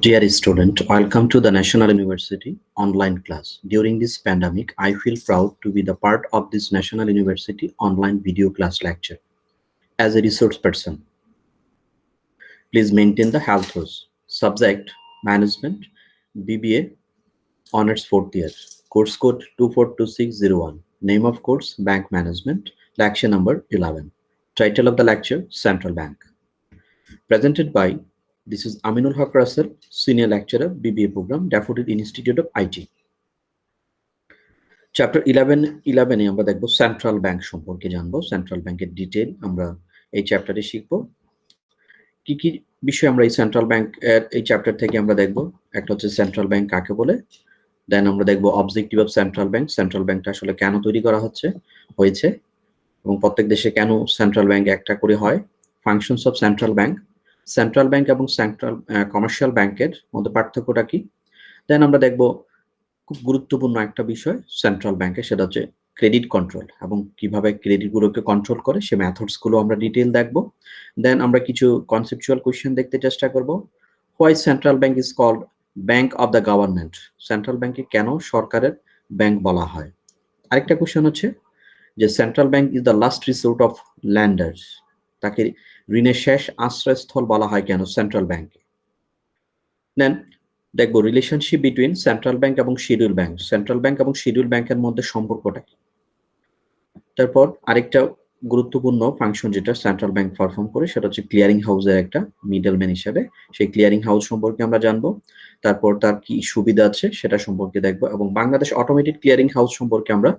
Dear student, welcome to the National University online class. During this pandemic, I feel proud to be the part of this National University online video class lecture. As a resource person, please maintain the health rules. Subject, Management, BBA, Honors 4th year. Course code 242601. Name of course, Bank Management. Lecture number 11. Title of the lecture, Central Bank. Presented by, this is Aminul Haq Russell, Senior Lecturer, BBA Program, Daffodil Institute of IT. Chapter 11 আমরা দেখব central bank সম্পর্কে জানবো। Central ব্যাংকের detail আমরা এই চ্যাপ্টারে শিখব। কি কি বিষয় আমরা এই সেন্ট্রাল ব্যাংক এর এই চ্যাপ্টার থেকে আমরা দেখব। একটা হচ্ছে সেন্ট্রাল ব্যাংক কাকে বলে, দেন আমরা দেখব objective of central bank, central ব্যাংকটা আসলে কেন তৈরি করা হয়েছে এবং প্রত্যেক দেশে কেন সেন্ট্রাল ব্যাংক একটা করে হয়, functions of central bank, central bank এবং সেন্ট্রাল কমার্শিয়াল ব্যাংকের মধ্যে পার্থক্যটা কি। দেন আমরা দেখব খুব গুরুত্বপূর্ণ একটা বিষয় সেন্ট্রাল ব্যাংকে, সেটা হচ্ছে ক্রেডিট কন্ট্রোল এবং কিভাবে ক্রেডিটগুলোকে কন্ট্রোল করে সে মেথডস গুলো আমরা ডিটেইল দেখব। দেন আমরা কিছু কনসেপচুয়াল কোশ্চেন দেখতে চেষ্টা করব। Why central bank is called bank of the government, central ব্যাংকে কেন সরকারের ব্যাংক বলা হয়। আরেকটা কোশ্চেন হচ্ছে যে central bank is the last resort of lender's, তাকে ঋণের শেষ আশ্রয়স্থল বলা হয় কেন সেন্ট্রাল ব্যাংকে। দেন দেখবো রিলেশনশিপ বিটুইন সেন্ট্রাল ব্যাংক এবং শিডিউল ব্যাংক, সেন্ট্রাল ব্যাংক এবং শিডিউল ব্যাংকের মধ্যে সম্পর্কটা কি। তারপর আরেকটা গুরুত্বপূর্ণ ফাংশন যেটা সেন্ট্রাল ব্যাংক পারফর্ম করে সেটা হচ্ছে ক্লিয়ারিং হাউসের একটা মিডলম্যান হিসেবে, সেই ক্লিয়ারিং হাউস সম্পর্কে আমরা জানবো। তারপর তার কি সুবিধা আছে সেটা সম্পর্কে দেখবো এবং বাংলাদেশ অটোমেটেড ক্লিয়ারিং হাউস সম্পর্কে আমরা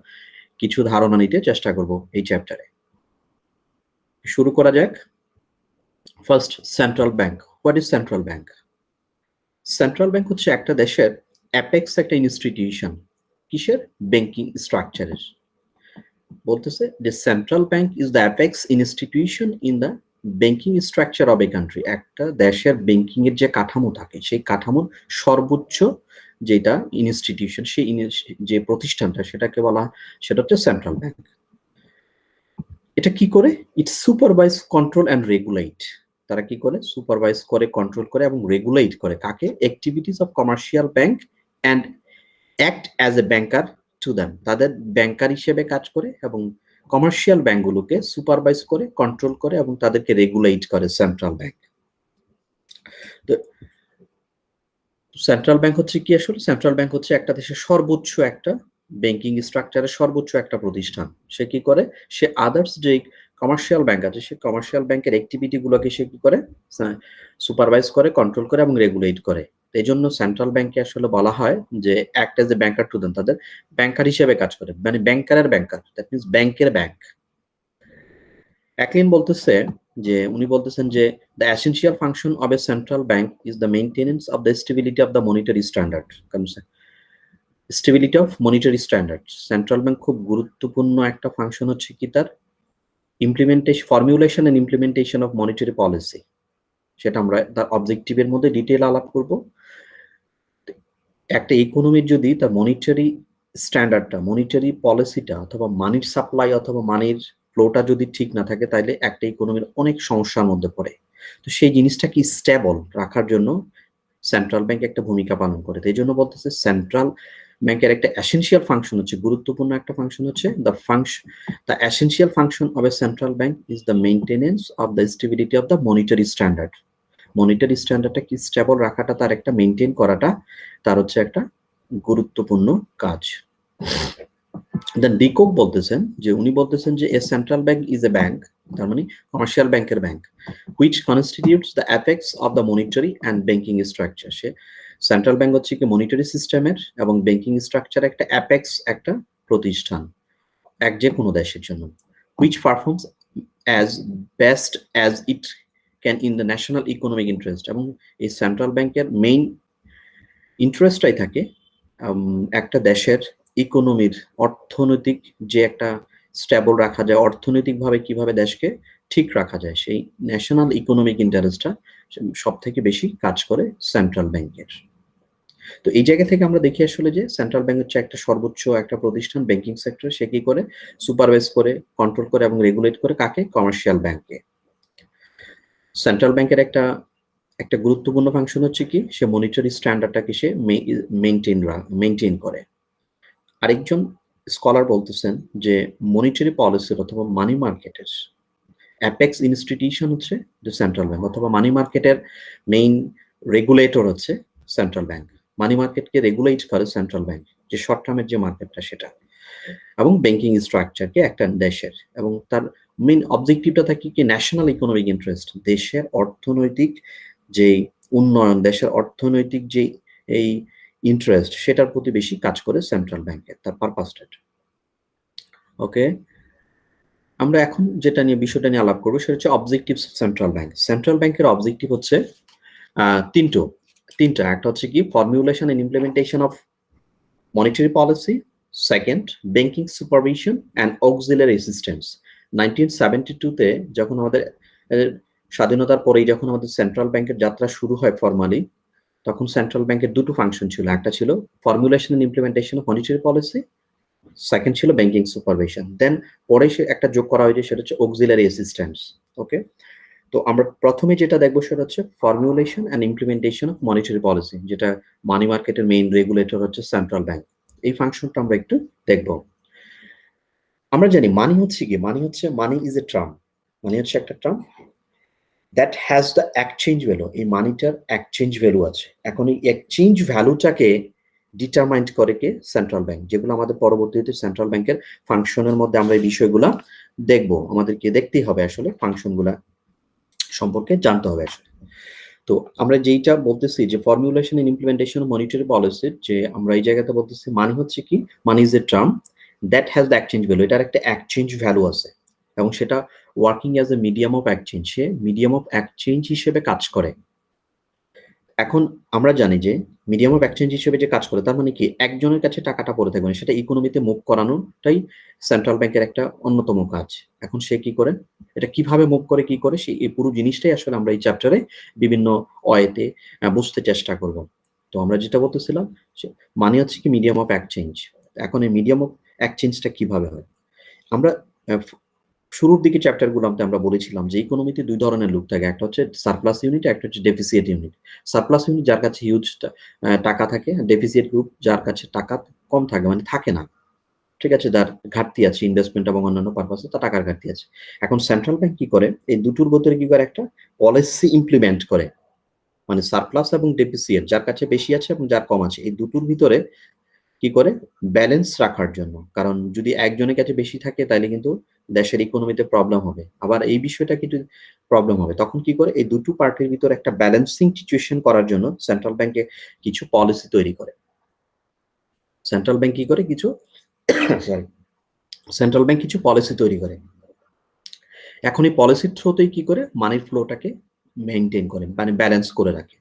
কিছু ধারণা নিতে চেষ্টা করব এই চ্যাপ্টারে। শুরু করা যাক। First, central bank. What is central bank? Central bank হচ্ছে একটা দেশের অ্যাপেক্স একটা ইনস্টিটিউশন। কিসের? ব্যাংকিং স্ট্রাকচারের। বলতেছে যে central bank is the apex institution in the banking structure of a country. একটা দেশের ব্যাংকিং এর যে কাঠামো থাকে সেই কাঠামোর সর্বোচ্চ যেটা ইনস্টিটিউশন, সেই যে প্রতিষ্ঠানটা সেটাকে বলা হয় সেটা হচ্ছে সেন্ট্রাল ব্যাংক। এটা কি করে? ইট সুপারভাইজ, কন্ট্রোল অ্যান্ড রেগুলেট। তারা কি করে? সুপারভাইজ করে, কন্ট্রোল করে এবং রেগুলেট করে কাকে? Activities of commercial bank and act as a banker to them. তাদের ব্যাংকার হিসেবে কাজ করে এবং কমার্শিয়াল ব্যাংকগুলোকে সুপারভাইজ করে, কন্ট্রোল করে এবং তাদেরকে রেগুলেট করে সেন্ট্রাল ব্যাংক। তো সেন্ট্রাল ব্যাংক হচ্ছে কি আসলে? সেন্ট্রাল ব্যাংক হচ্ছে একটা দেশের সর্বোচ্চ একটা ব্যাংকিং স্ট্রাকচারের সর্বোচ্চ একটা প্রতিষ্ঠান। সে কি করে? সে আদার্স যে কমার্শিয়াল ব্যাংক আছে সে কমার্শিয়াল ব্যাংকের অ্যাক্টিভিটি গুলোকে সে কি করে? সুপারভাইজ করে, কন্ট্রোল করে এবং রেগুলেট করে। এই জন্য সেন্ট্রাল ব্যাংকে আসলে বলা হয় যে act as a banker to them, তাদের ব্যাংকার হিসেবে কাজ করে, মানে ব্যাংকারের ব্যাংকার, দ্যাট মিনস ব্যাংকের ব্যাংক। অ্যাকলিন বলতেছে যে উনি বলতেছেন যে the essential function of a central bank is the maintenance of the stability of the monetary standard. Stability of monetary standard, central bank খুব গুরুত্বপূর্ণ একটা ফাংশন হচ্ছে কি তার implementation, formulation and implementation of monetary policy. সেটা আমরা তার অবজেক্টিভের মধ্যে ডিটেইল আলাপ করব। একটা ইকোনমির যদি তার মনিটারি স্ট্যান্ডার্ডটা, মনিটারি পলিসিটা অথবা মানির সাপ্লাই অথবা মানির ফ্লোটা যদি ঠিক না থাকে তাহলে একটা ইকোনমির অনেক সমস্যার মধ্যে পড়ে। তো সেই জিনিসটাকে স্টেবল রাখার জন্য সেন্ট্রাল ব্যাংক একটা ভূমিকা পালন করে। এই জন্য বলতেছে সেন্ট্রাল ব্যাংকের একটা এসেনশিয়াল ফাংশন হচ্ছে, গুরুত্বপূর্ণ একটা ফাংশন হচ্ছে the essential function of a central bank is the maintenance of the stability of the monetary standard. Monetary স্ট্যান্ডার্ডটা কি স্টেবল রাখাটা, তার একটা মেইনটেইন করাটা তার হচ্ছে একটা গুরুত্বপূর্ণ কাজ। দেন ডিকক বলতেছেন যে উনি বলতেছেন যে a central bank is a bank, তার মানে কমার্শিয়াল ব্যাংকের bank, which constitutes the apex of the monetary and banking structure. সে সেন্ট্রাল ব্যাংক হচ্ছে কি মনিটারি সিস্টেমের এবং ব্যাংকিং স্ট্রাকচার একটা অ্যাপেক্স একটা প্রতিষ্ঠান এক যে কোনো দেশের জন্য, which performs as best as it can in the national economic interest. এবং এই সেন্ট্রাল ব্যাংকের মেইন ইন্টারেস্টটাই থাকে একটা দেশের ইকোনমির, অর্থনৈতিক যে একটা স্টেবল রাখা যায়, অর্থনৈতিকভাবে কিভাবে দেশকে ঠিক রাখা যায়, সেই ন্যাশনাল ইকোনমিক ইন্টারেস্টটা সব থেকে বেশি কাজ করে সেন্ট্রাল ব্যাংকের। তো এই জায়গা থেকে আমরা দেখি আসলে যে সেন্ট্রাল ব্যাংক হচ্ছে একটা সর্বোচ্চ একটা প্রতিষ্ঠান ব্যাংকিং সেক্টরে, সে কি করে? সুপারভাইজ করে, কন্ট্রোল করে এবং রেগুলেট করে কাকে? কমার্শিয়াল ব্যাংকে। সেন্ট্রাল ব্যাংকের একটা একটা গুরুত্বপূর্ণ ফাংশন হচ্ছে কি, সে মনিটারি স্ট্যান্ডার্ডটাকে সে মেনটেন করে। আরেকজন স্কলার বলতেছেন যে মনিটারি পলিসির অথবা মানি মার্কেটের অ্যাপেক্স ইনস্টিটিউশন হচ্ছে যে সেন্ট্রাল ব্যাংক, অথবা মানি মার্কেটের মেইন রেগুলেটর হচ্ছে সেন্ট্রাল ব্যাংক। মানি মার্কেটকে রেগুলেট করে সেন্ট্রাল ব্যাংক, যে শর্ট টার্মের যে মার্কেটটা সেটা, এবং ব্যাংকিং স্ট্রাকচারকে একটা দেশের, এবং তার মেইন অবজেক্টিভটা থাকে কি, ন্যাশনাল ইকোনমিক ইন্টারেস্ট, দেশের অর্থনৈতিক যে উন্নয়ন, দেশের অর্থনৈতিক যে এই ইন্টারেস্ট, সেটার প্রতি বেশি কাজ করে সেন্ট্রাল ব্যাংকের, তার পারপাসটা। ওকে, আমরা এখন যেটা নিয়ে বিষয়টা নিয়ে আলাপ করবো সেটা হচ্ছে objectives of central bank. Central ব্যাংকের অবজেক্টিভ হচ্ছে তিনটা। একটা হচ্ছে কি, formulation and implementation of monetary policy, second banking supervision and auxiliary assistance. 1972-তে যখন আমাদের স্বাধীনতার পরেই যখন আমাদের সেন্ট্রাল ব্যাংকের যাত্রা শুরু হয় ফর্মালি, তখন সেন্ট্রাল ব্যাংকের দুটো ফাংশন ছিল। একটা ছিল formulation and implementation of monetary policy, second ছিল ব্যাংকিং সুপারভিশন। দেন পরে সে একটা যোগ করা হয়েছে, সেটা হচ্ছে অক্সিলারি অ্যাসিস্ট্যান্স। ওকে, তো আমরা প্রথমে যেটা দেখবো সেটা হচ্ছে formulation and implementation of monetary policy, যেটা মানি মার্কেটের মেইন রেগুলেটর হচ্ছে সেন্ট্রাল ব্যাংক। এই ফাংশনটা আমরা একটু দেখব। আমরা জানি মানি হচ্ছে কি, মানি ইজ এ টার্ম, মানি হচ্ছে একটা term that has the exchange value. এই মানিটার এক্সচেঞ্জ ভ্যালু আছে। এখন এই এক্সচেঞ্জ ভ্যালুটাকে ডিটারমাইন্ড করে কে, সেন্ট্রাল ব্যাংক, যেগুলো আমাদের পরবর্তীতে সেন্ট্রাল ব্যাংকের ফাংশনের মধ্যে আমরা এই বিষয়গুলো দেখব। আমাদেরকে দেখতেই হবে আসলে ফাংশনগুলা সম্পর্কে জানতে হবে আসলে। তো আমরা যেইটা বলতেছি যে formulation and implementation of monetary policy, যে আমরা এই জায়গাতে বলতেছি মানি হচ্ছে কি, money is a term that has the exchange value, এটার একটা এক্সচেঞ্জ ভ্যালু আছে, এবং সেটা working as a medium of exchange, সে মিডিয়াম অফ এক্সচেঞ্জ হিসেবে কাজ করে। এখন আমরা জানি যে মিডিয়াম অফ এক্সচেঞ্জ হিসেবে যে কাজ করে, তার মানে কি, একজনের কাছে টাকাটা পড়ে থাকবে না, সেটা ইকোনমিতে মুভ করানোটাই সেন্ট্রাল ব্যাংকের একটা অন্যতম কাজ। এখন সে কি করে, এটা কিভাবে মুভ করে, কি করে, সেই এই পুরো জিনিসটাই আসলে আমরা এই চ্যাপ্টারে বিভিন্ন ওয়েতে বুঝতে চেষ্টা করব। তো আমরা যেটা বলতেছিলাম, মানে হচ্ছে কি মিডিয়াম অফ এক্সচেঞ্জ। এখন এই মিডিয়াম অফ এক্সচেঞ্জটা কিভাবে হয়, আমরা শুরুর দিকে চ্যাপ্টারগুলোতে আমরা বলেছিলাম যে ইকোনমিতে দুই ধরনের লোক থাকে, একটা হচ্ছে সারপ্লাস ইউনিট, একটা হচ্ছে ডেফিসিয়েট ইউনিট। সারপ্লাস ইউনিট যার কাছে হিউজ টাকা থাকে, ডেফিসিয়েট গ্রুপ যার কাছে টাকা কম থাকে, মানে থাকে না, ঠিক আছে, যার ঘাটতি আছে ইনভেস্টমেন্ট এবং অন্যান্য পারপাসে, তার টাকার ঘাটতি আছে। এখন সেন্ট্রাল ব্যাংক কি করে, এই দুটোর ভিতরে কি করে, একটা পলিসি ইমপ্লিমেন্ট করে, মানে সারপ্লাস এবং ডেফিসিয়েট, যার কাছে বেশি আছে এবং যার কম আছে, এই দুটোর ভিতরে কি করে, ব্যালেন্স রাখার জন্য। কারণ যদি একজনের কাছে বেশি থাকে তাহলে কিন্তু দেশের ইকোনমিতে প্রবলেম হবে, আবার এই বিষয়টা কিন্তু প্রবলেম হবে, তখন কি করে, এই দুটো পার্টির ভিতরে একটা ব্যালেন্সিং সিচুয়েশন করার জন্য সেন্ট্রাল ব্যাংকে কিছু পলিসি তৈরি করে। সেন্ট্রাল ব্যাংক কি করে, কিছু সরি সেন্ট্রাল ব্যাংক কিছু পলিসি তৈরি করে। এখন এই পলিসির থ্রুতেই কি করে, মানির ফ্লোটাকে মেনটেন করে, মানে ব্যালেন্স করে রাখে।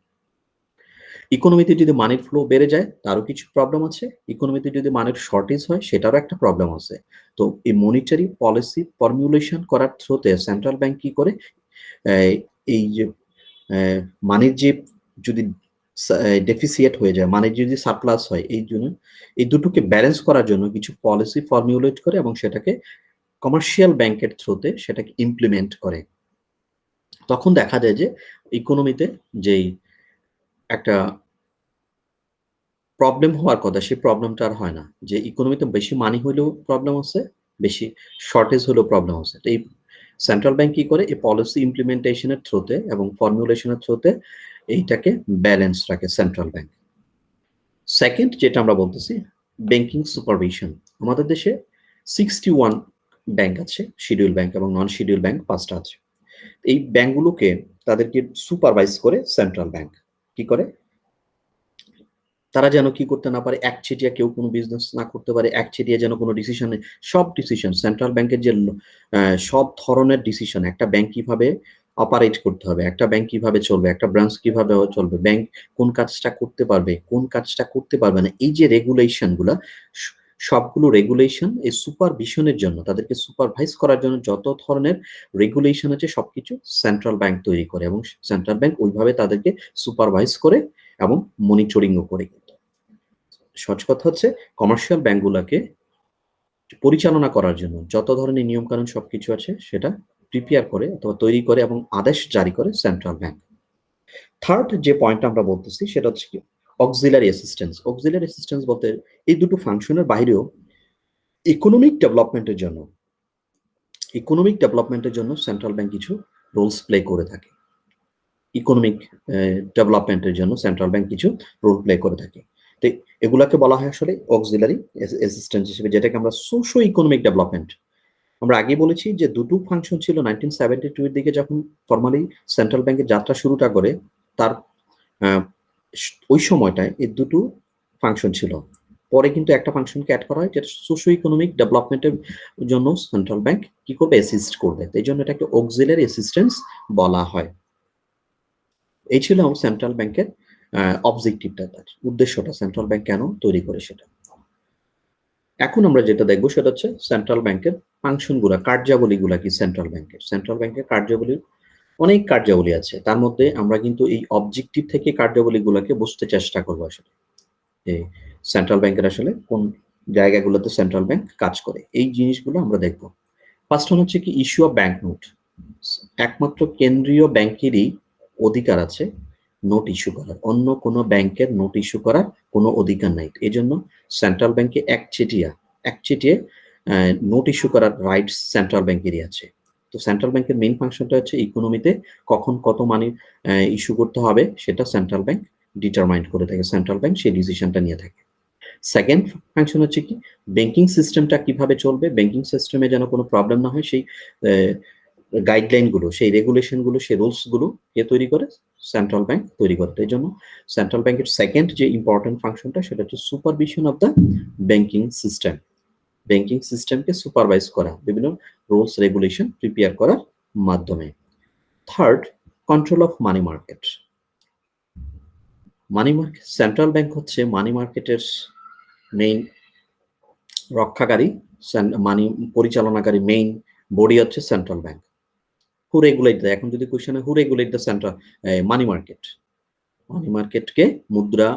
ইকোনমিতে যদি মানির ফ্লো বেড়ে যায় তারও কিছু প্রবলেম আছে, ইকোনমিতে যদি মানির শর্টেজ হয় সেটারও একটা প্রবলেম আছে। তো এই মনিটারি পলিসি ফর্মুলেশন করার থ্রুতে সেন্ট্রাল ব্যাংক কি করে, এই যে মানির যে যদি ডেফিসিয়েট হয়ে যায়, মানে যদি সারপ্লাস হয়, এই জন্য এই দুটোকে ব্যালেন্স করার জন্য কিছু পলিসি ফর্মুলেট করে এবং সেটাকে কমার্শিয়াল ব্যাংকের থ্রুতে সেটাকে ইমপ্লিমেন্ট করে। তখন দেখা যায় যে ইকোনমিতে যেই একটা প্রবলেম হওয়ার কথা, সেই প্রবলেমটা আর হয় না। যে ইকোনমিতে বেশি মানি হইলেও প্রবলেম আছে, বেশি শর্টেজ হলেও প্রবলেম আছে। তো এই সেন্ট্রাল ব্যাংক কি করে, এই পলিসি ইমপ্লিমেন্টেশন এর থ্রুতে এবং ফর্মুলেশন এর থ্রুতে এইটাকে ব্যালেন্স রাখে সেন্ট্রাল ব্যাংক। সেকেন্ড যেটা আমরা বলতেছি, ব্যাংকিং সুপারভিশন। আমাদের দেশে 61 ব্যাংক আছে, শিডিউল ব্যাংক এবং নন শিডিউল ব্যাংক 5টা আছে। এই ব্যাংকগুলোকে তাদেরকে সুপারভাইজ করে সেন্ট্রাল ব্যাংক। কি করে, তারা যেন কি করতে না পারে, একচেটিয়া কেউ কোনো বিজনেস না করতে পারে, একচেটিয়া যেন কোনো ডিসিশন নেই। সব ডিসিশন সেন্ট্রাল ব্যাংকের যে সব ধরনের ডিসিশন, একটা ব্যাংক কিভাবে অপারেট করতে হবে, একটা ব্যাংক কিভাবে চলবে, একটা ব্রাঞ্চ কিভাবে চলবে, ব্যাংক কোন কাজটা করতে পারবে, কোন কাজটা করতে পারবে না, এই যে রেগুলেশন গুলা, সবগুলো রেগুলেশন এই সুপারভিশনের জন্য, তাদেরকে সুপারভাইজ করার জন্য যত ধরনের রেগুলেশন আছে সবকিছু সেন্ট্রাল ব্যাংক তৈরি করে, এবং সেন্ট্রাল ব্যাংক ওইভাবে তাদেরকে সুপারভাইজ করে এবং মনিটরিংও করে। সহজ কথা হচ্ছে, কমার্শিয়াল ব্যাংকগুলোকে পরিচালনা করার জন্য যত ধরনের নিয়মকানুন সবকিছু আছে সেটা প্রিপেয়ার করে অথবা তৈরি করে এবং আদেশ জারি করে সেন্ট্রাল ব্যাংক। থার্ড যে পয়েন্ট আমরা বলতেছি সেটা হচ্ছে কি অক্সিলারি অ্যাসিস্ট্যান্স। অক্সিলারি অ্যাসিস্ট্যান্স বলতে এই দুটো ফাংশনের বাইরেও ইকোনমিক ডেভেলপমেন্টের জন্য সেন্ট্রাল ব্যাংক কিছু রোলস প্লে করে থাকে। ইকোনমিক ডেভেলপমেন্টের জন্য সেন্ট্রাল ব্যাংক কিছু রোল প্লে করে থাকে। তো এগুলাকে বলা হয় আসলে অক্সিলারি অ্যাসিস্ট্যান্স হিসেবে, যেটাকে আমরা সোশো ইকোনমিক ডেভেলপমেন্ট। আমরা আগে বলেছি যে দুটো ফাংশন ছিল 1972 এর দিকে যখন ফর্মালি সেন্ট্রাল ব্যাংকের যাত্রা শুরুটা করে, তার ওই সময়টায় এই দুটো ফাংশন ছিল। পরে কিন্তু একটা ফাংশনকে অ্যাড করা হয় যেটা সোশো ইকোনমিক ডেভেলপমেন্টের জন্য সেন্ট্রাল ব্যাংক কি করবে, অ্যাসিস্ট করবে। এই জন্য এটাকে অক্সিলারি অ্যাসিস্ট্যান্স বলা হয়। এই ছিল সেন্ট্রাল ব্যাংকের অবজেক্টিভটা, তার উদ্দেশ্যটা, সেন্ট্রাল ব্যাংক কেন তৈরি করে সেটা। এখন আমরা যেটা দেখবো সেটা হচ্ছে সেন্ট্রাল ব্যাংকের ফাংশনগুলা, কার্যাবলীগুলা কি সেন্ট্রাল ব্যাংকের। সেন্ট্রাল ব্যাংকের কার্যাবলী অনেক কার্যাবলী আছে, তার মধ্যে আমরা কিন্তু এই অবজেক্টিভ থেকে কার্যাবলীগুলোকে বুঝতে চেষ্টা করবো আসলে যে সেন্ট্রাল ব্যাংকের আসলে কোন জায়গাগুলোতে সেন্ট্রাল ব্যাংক কাজ করে, এই জিনিসগুলো আমরা দেখবো। ফার্স্ট ওয়ান হচ্ছে কি ইস্যু অফ ব্যাংক নোট। একমাত্র কেন্দ্রীয় ব্যাংকেরই অধিকার আছে নোট ইস্যু করার, অন্য কোনো ব্যাংকের নোট ইস্যু করার কোনো অধিকার নাই। এই জন্য সেন্ট্রাল ব্যাংকে একচেটিয়া নোট ইস্যু করার রাইটস সেন্ট্রাল ব্যাংকেরই আছে। তো সেন্ট্রাল ব্যাংকের মেইন ফাংশনটা হচ্ছে ইকোনমিতে কখন কত মানি ইস্যু করতে হবে সেটা সেন্ট্রাল ব্যাংক ডিটারমাইন্ড করে থাকে, সেন্ট্রাল ব্যাংক সেই ডিসিশনটা নিয়ে থাকে। সেকেন্ড ফাংশন হচ্ছে কি ব্যাংকিং সিস্টেমটা কিভাবে চলবে, ব্যাংকিং সিস্টেমে যেন কোনো প্রবলেম না হয়, সেই গাইডলাইনগুলো, সেই রেগুলেশনগুলো, সেই রুলসগুলো কে তৈরি করে, সেন্ট্রাল ব্যাংক তৈরি করে। এই জন্য সেন্ট্রাল ব্যাংকের সেকেন্ড যে ইম্পর্টেন্ট ফাংশনটা সেটা হচ্ছে supervision of the banking system. Banking সিস্টেমকে সুপারভাইজ করা, বিভিন্ন রুলস রেগুলেশন প্রিপেয়ার করার মাধ্যমে। Third, control of money market. Central bank হচ্ছে মানি মার্কেটের মেইন রক্ষাকারী, মানি পরিচালনাকারী মেইন বডি হচ্ছে central bank. Who regulate the, এখন যদি question who regulate the central money market, money মার্কেটকে, মুদ্রা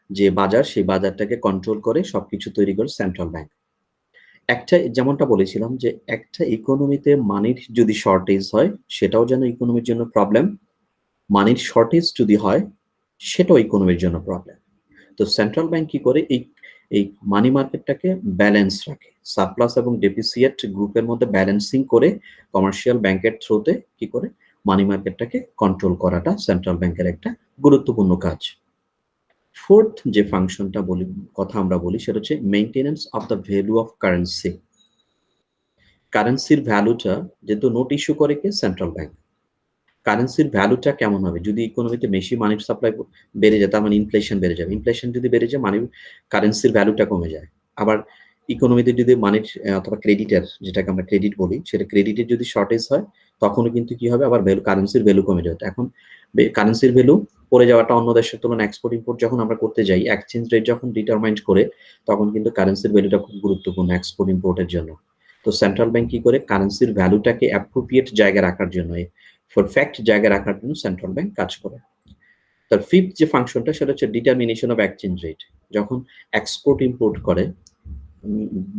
যে বাজার, সেই বাজারটাকে কন্ট্রোল করে সবকিছু তৈরি করে সেন্ট্রাল ব্যাংক। একটা যেমনটা বলেছিলাম যে একটা ইকোনমিতে মানির যদি শর্টেজ হয় সেটাও যেন ইকোনমির জন্য প্রবলেম, মানির শর্টেজ যদি হয় সেটাও ইকোনমির জন্য প্রবলেম। তো সেন্ট্রাল ব্যাংক কি করে, এই মানি মার্কেটটাকে ব্যালেন্স রাখে, সারপ্লাস এবং ডেফিসিয়েট গ্রুপের মধ্যে ব্যালেন্সিং করে কমার্শিয়াল ব্যাংকের থ্রুতে কি করে মানি মার্কেটটাকে কন্ট্রোল করাটা সেন্ট্রাল ব্যাংকের একটা গুরুত্বপূর্ণ কাজ। ফোর্থ যে ফাংশনটা কথা আমরা বলি সেটা হচ্ছে maintenance of the value of currency. কারেন্সির ভ্যালুটা যেহেতু নোট ইস্যু করে কি সেন্ট্রাল ব্যাংক, কারেন্সির ভ্যালুটা কেমন হবে, যদি ইকোনমিতে বেশি মানির সাপ্লাই বেড়ে যায় তার মানে ইনফ্লেশন বেড়ে যাবে, ইনফ্লেশন যদি বেড়ে যায় মানি কারেন্সির ভ্যালুটা কমে যায়। আবার ইকোনমিতে যদি মানির অথবা ক্রেডিটের, যেটাকে আমরা ক্রেডিট বলি, সেটা ক্রেডিটের যদি শর্টেজ হয় তখনও কিন্তু কি হবে, আবার ভ্যালু, কারেন্সির ভ্যালু কমে যাবে। এখন কারেন্সির ভ্যালু পড়ে যাওয়াটা অন্য দেশের তুলনায় এক্সপোর্ট ইম্পোর্ট যখন আমরা করতে যাই, এক্সচেঞ্জ রেট যখন ডিটারমাইন্ড করে তখন কিন্তু কারেন্সির ভ্যালুটা খুব গুরুত্বপূর্ণ এক্সপোর্ট ইম্পোর্টের জন্য। তো সেন্ট্রাল ব্যাংক কি করে কারেন্সির ভ্যালুটাকে অ্যাপ্রোপ্রিয়েট জায়গায় রাখার জন্য, পারফেক্ট জায়গায় রাখার জন্য সেন্ট্রাল ব্যাংক কাজ করে। তার ফিফথ যে ফাংশনটা সেটা হচ্ছে ডিটারমিনেশন অফ এক্সচেঞ্জ রেট। যখন এক্সপোর্ট ইম্পোর্ট করে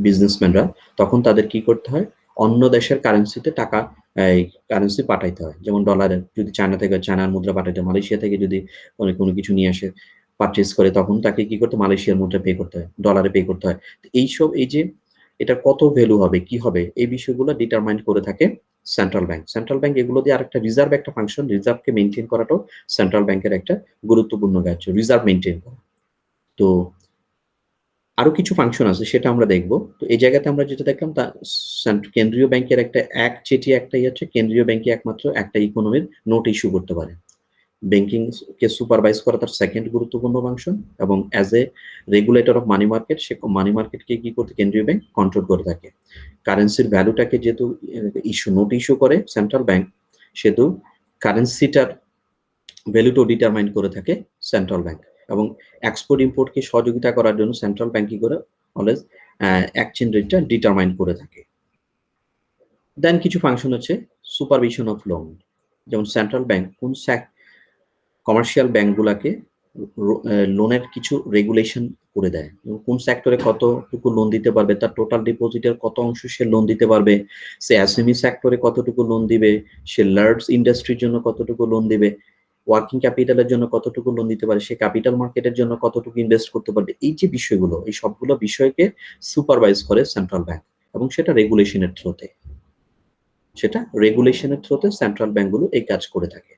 বিজনেসম্যানরা তখন তাদের কি করতে হয়, অন্য দেশের কারেন্সিতে টাকা, কারেন্সি পাঠাইতে হয়। যেমন ডলারের, যদি চায়না থেকে চায়নার মুদ্রা পাঠাইতে, মালয়েশিয়া থেকে যদি কোনো কিছু নিয়ে আসে পারচেজ করে তখন তাকে কি করতে, মালয়েশিয়ার মুদ্রা পে করতে হয়, ডলারে পে করতে হয়। এইসব এই যে এটা কত ভ্যালু হবে, কি হবে, এই বিষয়গুলো ডিটারমাইন করে থাকে সেন্ট্রাল ব্যাংক। সেন্ট্রাল ব্যাংক এগুলো দিয়ে আরেকটা রিজার্ভ, একটা ফাংশন, রিজার্ভকে মেনটেন করাটাও সেন্ট্রাল ব্যাংকের একটা গুরুত্বপূর্ণ কাজ, রিজার্ভ মেনটেন করা। তো আরো কিছু ফাংশন আছে সেটা আমরা দেখব। তো এই জায়গাতে আমরা যেটা দেখলাম তা কেন্দ্রীয় ব্যাংকের একটা একচেটিয়া একটাই হচ্ছে, কেন্দ্রীয় ব্যাংকে একমাত্র একটা ইকোনমির নোট ইস্যু করতে পারে। ব্যাংকিং কে সুপারভাইজ করা তার সেকেন্ড গুরুত্বপূর্ণ ফাংশন, এবং as a regulator of money market, সে মানি মার্কেটকে কি করতে, কেন্দ্রীয় ব্যাংক কন্ট্রোল করে থাকে। কারেন্সির ভ্যালুটাকে যেহেতু নোট ইস্যু করে সেন্ট্রাল ব্যাংক, সেহেতু কারেন্সিটার ভ্যালুটাও ডিটারমাইন করে থাকে সেন্ট্রাল ব্যাংক। এবং এক্সপোর্ট ইম্পোর্টকে সহযোগিতা করার জন্য সেন্ট্রাল ব্যাংক কি করে, অলওয়েজ এক্সচেঞ্জ রেটটা ডিটারমাইন করে থাকে। দেন কিছু ফাংশন হচ্ছে সুপারভিশন অফ লোন। যেমন সেন্ট্রাল ব্যাংক কোন কমার্শিয়াল ব্যাংকগুলোকে লোনের কিছু রেগুলেশন করে দেয়, কোন সেক্টরে কতটুকু লোন দিতে পারবে, তার টোটাল ডিপোজিটের কত অংশ সে লোন দিতে পারবে, সে এসএমই সেক্টরে কতটুকু লোন দিবে, সে লার্জ ইন্ডাস্ট্রির জন্য কতটুকু লোন দিবে, ওয়ার্কিং ক্যাপিটালের জন্য কতটুকু লোন দিতে পারে, সে ক্যাপিটাল মার্কেটের জন্য কতটুকু ইনভেস্ট করতে পারবে, এই যে বিষয়গুলো, এই সবগুলো বিষয়কে সুপারভাইজ করে সেন্ট্রাল ব্যাংক, এবং সেটা রেগুলেশনের থ্রুতে, সেন্ট্রাল ব্যাংকগুলো এই কাজ করে থাকে।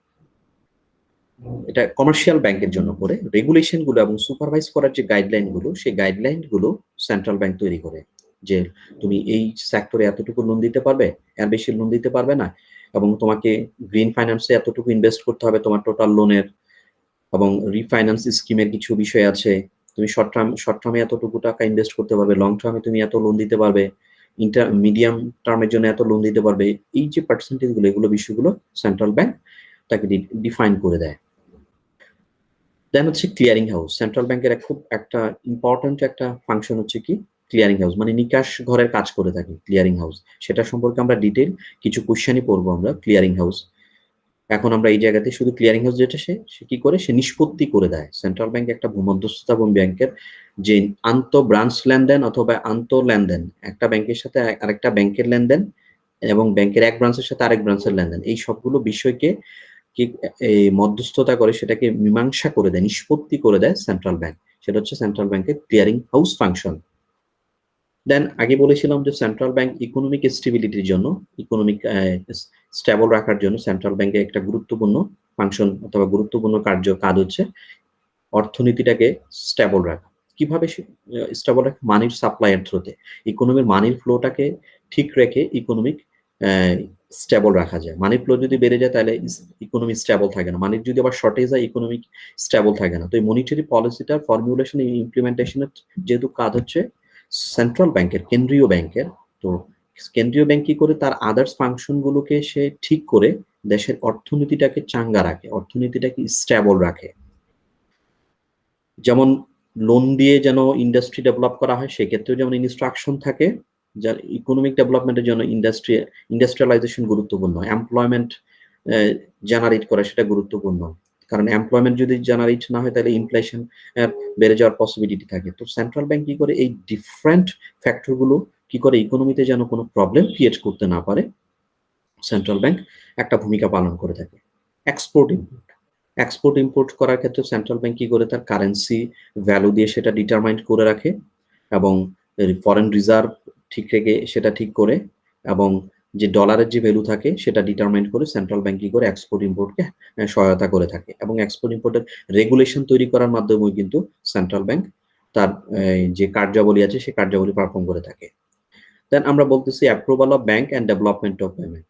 এটা কমার্শিয়াল ব্যাংকের জন্য করে রেগুলেশন গুলো এবং সুপারভাইজ করার যে গাইডলাইন গুলো, সেই গাইডলাইন গুলো সেন্ট্রাল ব্যাংক তৈরি করে, যে তুমি এই সেক্টরে এতটুকু লোন দিতে পারবে, এর বেশি লোন দিতে পারবে না, এবং তোমাকে গ্রিন ফাইন্যান্সে এতটুকু ইনভেস্ট করতে হবে তোমার টোটাল লোনের, এবং রিফাইন্যান্স স্কিমের কিছু বিষয় আছে, তুমি শর্ট টার্মে এতটুকু টাকা ইনভেস্ট করতে পারবে, লং টার্মে তুমি এত লোন দিতে পারবে, মিডিয়াম টার্মের জন্য এত লোন দিতে পারবে, এই যে পার্সেন্টেজ গুলো, এগুলো বিষয়গুলো সেন্ট্রাল ব্যাংক তাকে ডিফাইন করে দেয়। দেন হচ্ছে ক্লিয়ারিং হাউস। সেন্ট্রাল ব্যাংকের খুব একটা ইম্পর্টেন্ট একটা ফাংশন হচ্ছে কি ক্লিয়ারিং হাউস, মানে নিকাশ ঘরের কাজ করে থাকে ক্লিয়ারিং হাউস। সেটা সম্পর্কে আমরা ডিটেল কিছু কোশ্চেনই পড়বো আমরা। ক্লিয়ারিং হাউস, এখন আমরা এই জায়গাতে শুধু ক্লিয়ারিং হাউস যেটা সে কি করে, সে নিষ্পত্তি করে দেয়। সেন্ট্রাল ব্যাংক একটা ভূমধ্যস্থতা ব্যাংকের যে আন্তঃ ব্রাঞ্চ লেনদেন অথবা আন্তঃ লেনদেন, একটা ব্যাংকের সাথে আরেকটা ব্যাংকের লেনদেন, এবং ব্যাংকের এক ব্রাঞ্চের সাথে আরেক ব্রাঞ্চের লেনদেন, এই সবগুলো বিষয়কে কি মধ্যস্থতা করে, সেটাকে মীমাংসা করে দেয়, নিষ্পত্তি করে দেয় সেন্ট্রাল ব্যাংক। সেটা হচ্ছে সেন্ট্রাল ব্যাংকের ক্লিয়ারিং হাউস ফাংশন। দেন আগে বলেছিলাম যে সেন্ট্রাল ব্যাংক ইকোনমিক স্টেবিলিটির জন্য, ইকোনমিক স্টেবল রাখার জন্য সেন্ট্রাল ব্যাংকের একটা গুরুত্বপূর্ণ ফাংশন অথবা গুরুত্বপূর্ণ কাজ হচ্ছে অর্থনীতিটাকে স্টেবল রাখা। কিভাবে স্টেবল রাখা? মানির সাপ্লাইয়ের থ্রুতে, ইকোনমির মানির ফ্লোটাকে ঠিক রেখে ইকোনমিক স্টেবল রাখা যায়। মানি ফ্লো যদি বেড়ে যায় তাহলে ইকোনমি স্টেবল থাকে না, মানির যদি আবার শর্টেজ হয় ইকোনমিক স্টেবল থাকে না। তো এই মনিটারি পলিসিটার ফর্মুলেশন, ইমপ্লিমেন্টেশনের যেহেতু কাজ হচ্ছে সেন্ট্রাল ব্যাংকের, কেন্দ্রীয় ব্যাংকের, তো কেন্দ্রীয় ব্যাংক কি করে তার আদার্স ফাংশন গুলোকে সে ঠিক করে দেশের অর্থনীতিটাকে চাঙ্গা রাখে, অর্থনীতিটাকে স্টেবল রাখে। যেমন লোন দিয়ে যেন ইন্ডাস্ট্রি ডেভেলপ করা হয়, সেক্ষেত্রেও যেমন ইনস্ট্রাকশন থাকে, যার ইকোনমিক ডেভেলপমেন্টের জন্য ইন্ডাস্ট্রিয়ালাইজেশন গুরুত্বপূর্ণ, এমপ্লয়মেন্ট জেনারেট করা সেটা গুরুত্বপূর্ণ, কারণ এমপ্লয়মেন্ট যদি জেনারেট না হয় তাহলে ইনফ্লেশন বেড়ে যাওয়ার পসিবিলিটি থাকে। তো সেন্ট্রাল ব্যাংক কি করে এই ডিফারেন্ট ফ্যাক্টরগুলো কি করে ইকোনমিতে যেন কোনো প্রবলেম ক্রিয়েট করতে না পারে, সেন্ট্রাল ব্যাংক একটা ভূমিকা পালন করে থাকে। এক্সপোর্ট ইম্পোর্ট করার ক্ষেত্রে সেন্ট্রাল ব্যাংক কি করে তার কারেন্সি ভ্যালু দিয়ে সেটা ডিটারমাইন্ড করে রাখে, এবং ফরেন রিজার্ভ ঠিক রেখে সেটা ঠিক করে, এবং যে ডলারের যে ভ্যালু থাকে সেটা ডিটারমাইন্ড করে সেন্ট্রাল ব্যাংক কি করে এক্সপোর্ট ইম্পোর্টকে সহায়তা করে থাকে, এবং এক্সপোর্ট ইম্পোর্টের রেগুলেশন তৈরি করার মাধ্যমেও কিন্তু সেন্ট্রাল ব্যাংক তার যে কার্যাবলী আছে সেই কার্যাবলী পারফর্ম করে থাকে। দেন আমরা বলতেছি approval of bank and development of payment.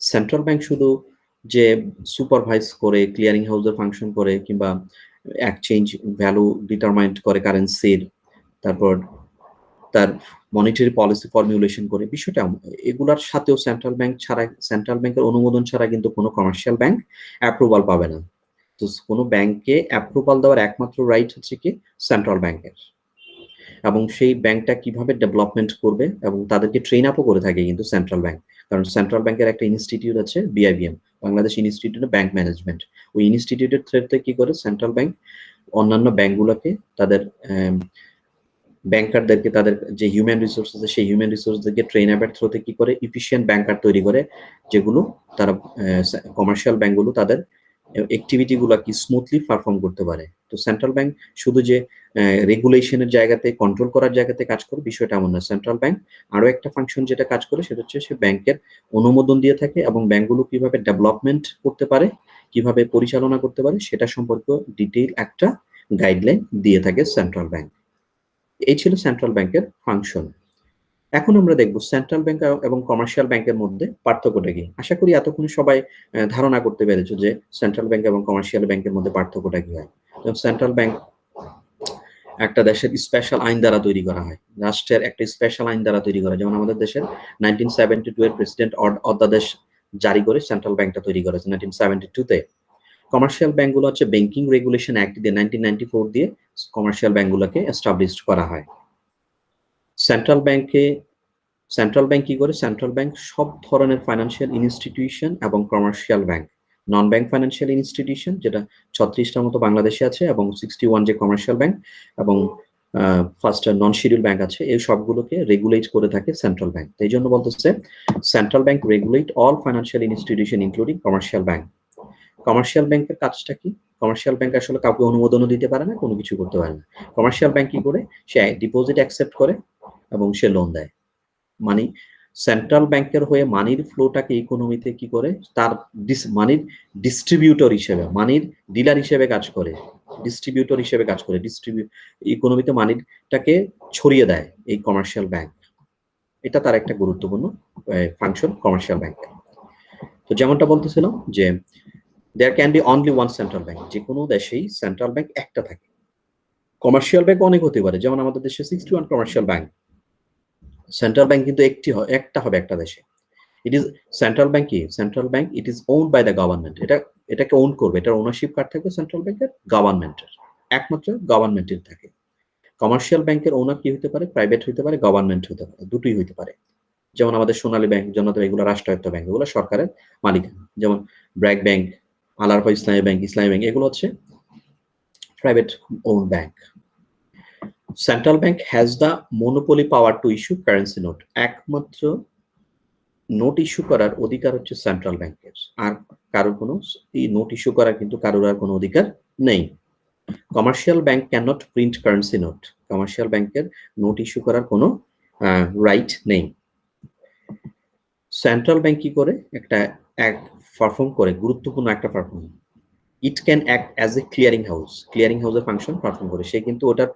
Central bank শুধু যে সুপারভাইজ করে, ক্লিয়ারিং হাউসের ফাংশন করে, কিংবা এক্সচেঞ্জ ভ্যালু ডিটারমাইন্ড করে কারেন্সির, তারপর তার মনিটারি পলিসি ফর্মুলেশন করে, বিষয়টা এগুলার সাথেও সেন্ট্রাল ব্যাংকের অনুমোদন ছাড়া কিন্তু কোনো কমার্শিয়াল ব্যাংক অ্যাপ্রুভাল পাবে না। তো কোনো ব্যাংকে অ্যাপ্রুভাল দেওয়ার একমাত্র রাইট হচ্ছে কি সেন্ট্রাল ব্যাংকের, এবং সেই ব্যাংকটা কিভাবে ডেভেলপমেন্ট করবে এবং তাদেরকে ট্রেন আপও করে থাকে কিন্তু সেন্ট্রাল ব্যাংক। কারণ সেন্ট্রাল ব্যাংকের একটা ইনস্টিটিউট আছে BIBM, Bangladesh institute of bank management. ওই ইনস্টিটিউটের থ্রুতে কি করে সেন্ট্রাল ব্যাংক অন্যান্য ব্যাংকগুলোকে তাদের ব্যাংকারদেরকে, তাদের যে হিউম্যান রিসোর্স আছে সেই হিউম্যান রিসোর্সদেরকে ট্রেন আপের থ্রুতে কি করে ইফিশিয়েন্ট ব্যাংকার তৈরি করে, যেগুলো তারা কমার্শিয়াল ব্যাংকগুলো তাদের অ্যাক্টিভিটি গুলা কি স্মুথলি পারফর্ম করতে পারে। তো সেন্ট্রাল ব্যাংক শুধু যে রেগুলেশনের জায়গাতে, কন্ট্রোল করার জায়গাতে কাজ করে বিষয়টা এমন না। সেন্ট্রাল ব্যাংক আরো একটা ফাংশন যেটা কাজ করে সেটা হচ্ছে সে ব্যাংকের অনুমোদন দিয়ে থাকে, এবং ব্যাংকগুলো কিভাবে ডেভেলপমেন্ট করতে পারে, কিভাবে পরিচালনা করতে পারে সেটা সম্পর্কে ডিটেইল একটা গাইডলাইন দিয়ে থাকে সেন্ট্রাল ব্যাংক। এই ছিল সেন্ট্রাল ব্যাংকের ফাংশন। এখন আমরা দেখব সেন্ট্রাল ব্যাংক এবং কমার্শিয়াল ব্যাংকের মধ্যে পার্থক্যটা কি। আশা করি এতক্ষণ সবাই ধারণা করতে পেরেছো যে সেন্ট্রাল ব্যাংক এবং কমার্শিয়াল ব্যাংকের মধ্যে পার্থক্যটা কি হয়। সেন্ট্রাল ব্যাংক একটা দেশের স্পেশাল আইন দ্বারা তৈরি করা হয়, রাষ্ট্রের একটা স্পেশাল আইন দ্বারা তৈরি করা, যেমন আমাদের দেশের 1972 এর প্রেসিডেন্ট অধ্যাদেশ জারি করে সেন্ট্রাল ব্যাংকটা তৈরি করেছে 1972-তে। কমার্শিয়াল ব্যাংকগুলো হচ্ছে ব্যাংকিং রেগুলেশন অ্যাক্ট দিয়ে 1994 দিয়ে কমার্শিয়াল ব্যাংকগুলোকে এস্টাবলিশড করা হয়। সেন্ট্রাল ব্যাংক কি করে? সেন্ট্রাল ব্যাংক সব ধরনের ফাইন্যান্সিয়াল ইনস্টিটিউশন এবং কমার্শিয়াল ব্যাংক, নন ব্যাংক ফাইন্যান্সিয়াল ইনস্টিটিউশন যেটা 36টার মতো বাংলাদেশে আছে, এবং 61 যে কমার্শিয়াল ব্যাংক এবং ফার্স্ট নন শিডিউল ব্যাংক আছে, এই সবগুলোকে রেগুলেট করে থাকে সেন্ট্রাল ব্যাংক। এই জন্য বলতেছে central bank regulate all financial institution including commercial bank. Commercial ব্যাংকের কাজটা কি? কমার্শিয়াল ব্যাংক আসলে কাউকে অনুমোদনও দিতে পারে না, কোনো কিছু করতে পারে না। কমার্শিয়াল ব্যাংক কি করে? সে ডিপোজিট অ্যাকসেপ্ট করে এবং সে লোন দেয়। মানে সেন্ট্রাল ব্যাংকের হয়ে মানির ফ্লোটাকে ইকোনমিতে কি করে? তার মানির ডিস্ট্রিবিউটর হিসেবে, মানির ডিলার হিসেবে কাজ করে, ডিস্ট্রিবিউটর হিসেবে কাজ করে, ইকোনমিতে মানিটাকে ছড়িয়ে দেয় এই কমার্শিয়াল ব্যাংক। এটা তার একটা গুরুত্বপূর্ণ ফাংশন কমার্শিয়াল ব্যাংক। তো যেমনটা বলতেছিলাম যে there can be only one central bank, যে কোনো দেশেই সেন্ট্রাল ব্যাংক একটা থাকে। কমার্শিয়াল ব্যাংক অনেক হতে পারে, যেমন আমাদের দেশে 61 কমার্শিয়াল ব্যাংক। সেন্ট্রাল ব্যাংক কিন্তু একটা হবে একটা দেশে। ইট ইজ সেন্ট্রাল ব্যাংক কি? Central bank it is owned by the government. এটাকে ওন করবে, এটার ওনারশিপ কার্ড থাকবে সেন্ট্রাল ব্যাংকের, গভর্নমেন্টের, একমাত্র গভর্নমেন্টের থাকে। কমার্শিয়াল ব্যাংকের ওনার কি হতে পারে? প্রাইভেট হতে পারে, গভর্নমেন্ট হতে পারে, দুটোই হতে পারে। যেমন আমাদের সোনালী ব্যাংক, জনতা, এগুলো রাষ্ট্রায়ত্ত ব্যাংক, এগুলো সরকারের মালিকানা। যেমন ব্র্যাক ব্যাংক, আলারপা ইসলামী ব্যাংক, এগুলো হচ্ছে private own bank. Central bank has the monopoly power to issue currency note. একমাত্র নোট ইস্যু করার অধিকার হচ্ছে সেন্ট্রাল ব্যাংকের, আর কারোর কোনো এই নোট ইস্যু করার কিন্তু কারোর আর কোনো অধিকার নেই। Commercial bank can not print currency note. Commercial ব্যাংকের নোট ইস্যু করার কোনো রাইট নেই। সেন্ট্রাল ব্যাংক কি করে? এক পারফর্ম করে, গুরুত্বপূর্ণ একটা perform. It can act as a clearing house. Clearing হাউসের ফাংশন পারফর্ম করে, সে কিন্তু ওটার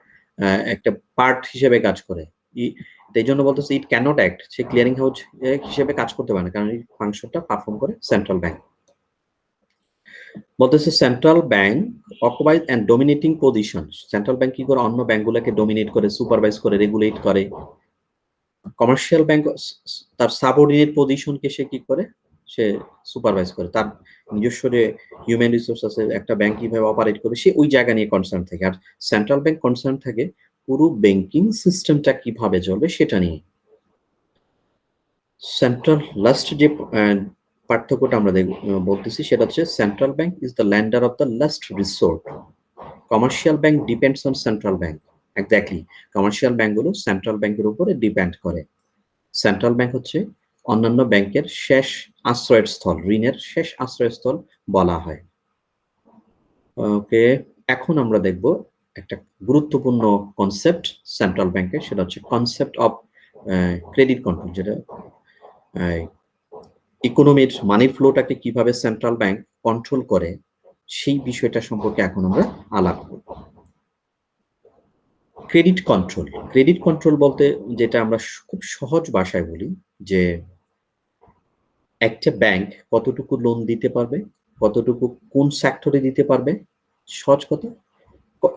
একটা পার্ট হিসেবে কাজ করে। এই জন্য বলতেছে it can not act, say clearing house হিসেবে কাজ করতে পারে না, কারণ এই ফাংশনটা পারফর্ম করে সেন্ট্রাল ব্যাংক। বলতেছে central bank অকুপাইজ and dominating position. Central bank কি করে? অন্য ব্যাংকগুলোকে ডমিনেট করে, সুপারভাইজ করে, রেগুলেট করে। কমার্শিয়াল ব্যাংক তার সাবঅর্ডিনেট পজিশনকে সে কি করে? সে সুপারভাইজ করে। তার নিজস্ব যে হিউম্যান রিসোর্স আছে, একটা ব্যাংক কিভাবে অপারেট করে, সে ওই জায়গা নিয়ে কনসার্ন থাকে। আর সেন্ট্রাল ব্যাংক কনসার্ন থাকে পুরো ব্যাংকিং সিস্টেমটা কিভাবে চলবে সেটা নিয়ে। সেন্ট্রাল লাস্ট যে পার্থক্যটা আমরা বলতেছি সেটা হচ্ছে central bank is the lender of the last resort. Commercial bank depends on central bank. Exactly, commercial ব্যাংকগুলো সেন্ট্রাল ব্যাংকের উপরে ডিপেন্ড করে। সেন্ট্রাল ব্যাংক হচ্ছে অন্যান্য ব্যাংকের শেষ আশ্রয়স্থল, ঋণের শেষ আশ্রয়স্থল বলা হয়। ওকে, এখন আমরা দেখব একটা গুরুত্বপূর্ণ কনসেপ্ট সেন্ট্রাল ব্যাংকের, সেটা হচ্ছে কনসেপ্ট অফ ক্রেডিট কন্ট্রোল, যেটা ইকোনমির মানি ফ্লোটাকে কিভাবে সেন্ট্রাল ব্যাংক কন্ট্রোল করে সেই বিষয়টা সম্পর্কে এখন আমরা আলাপ করব। Credit control. ক্রেডিট কন্ট্রোল বলতে যেটা আমরা খুব সহজ ভাষায় বলি যে একটা ব্যাংক কতটুকু লোন দিতে পারবে, কতটুকু কোন সেক্টরে দিতে পারবে, সহজ কথা,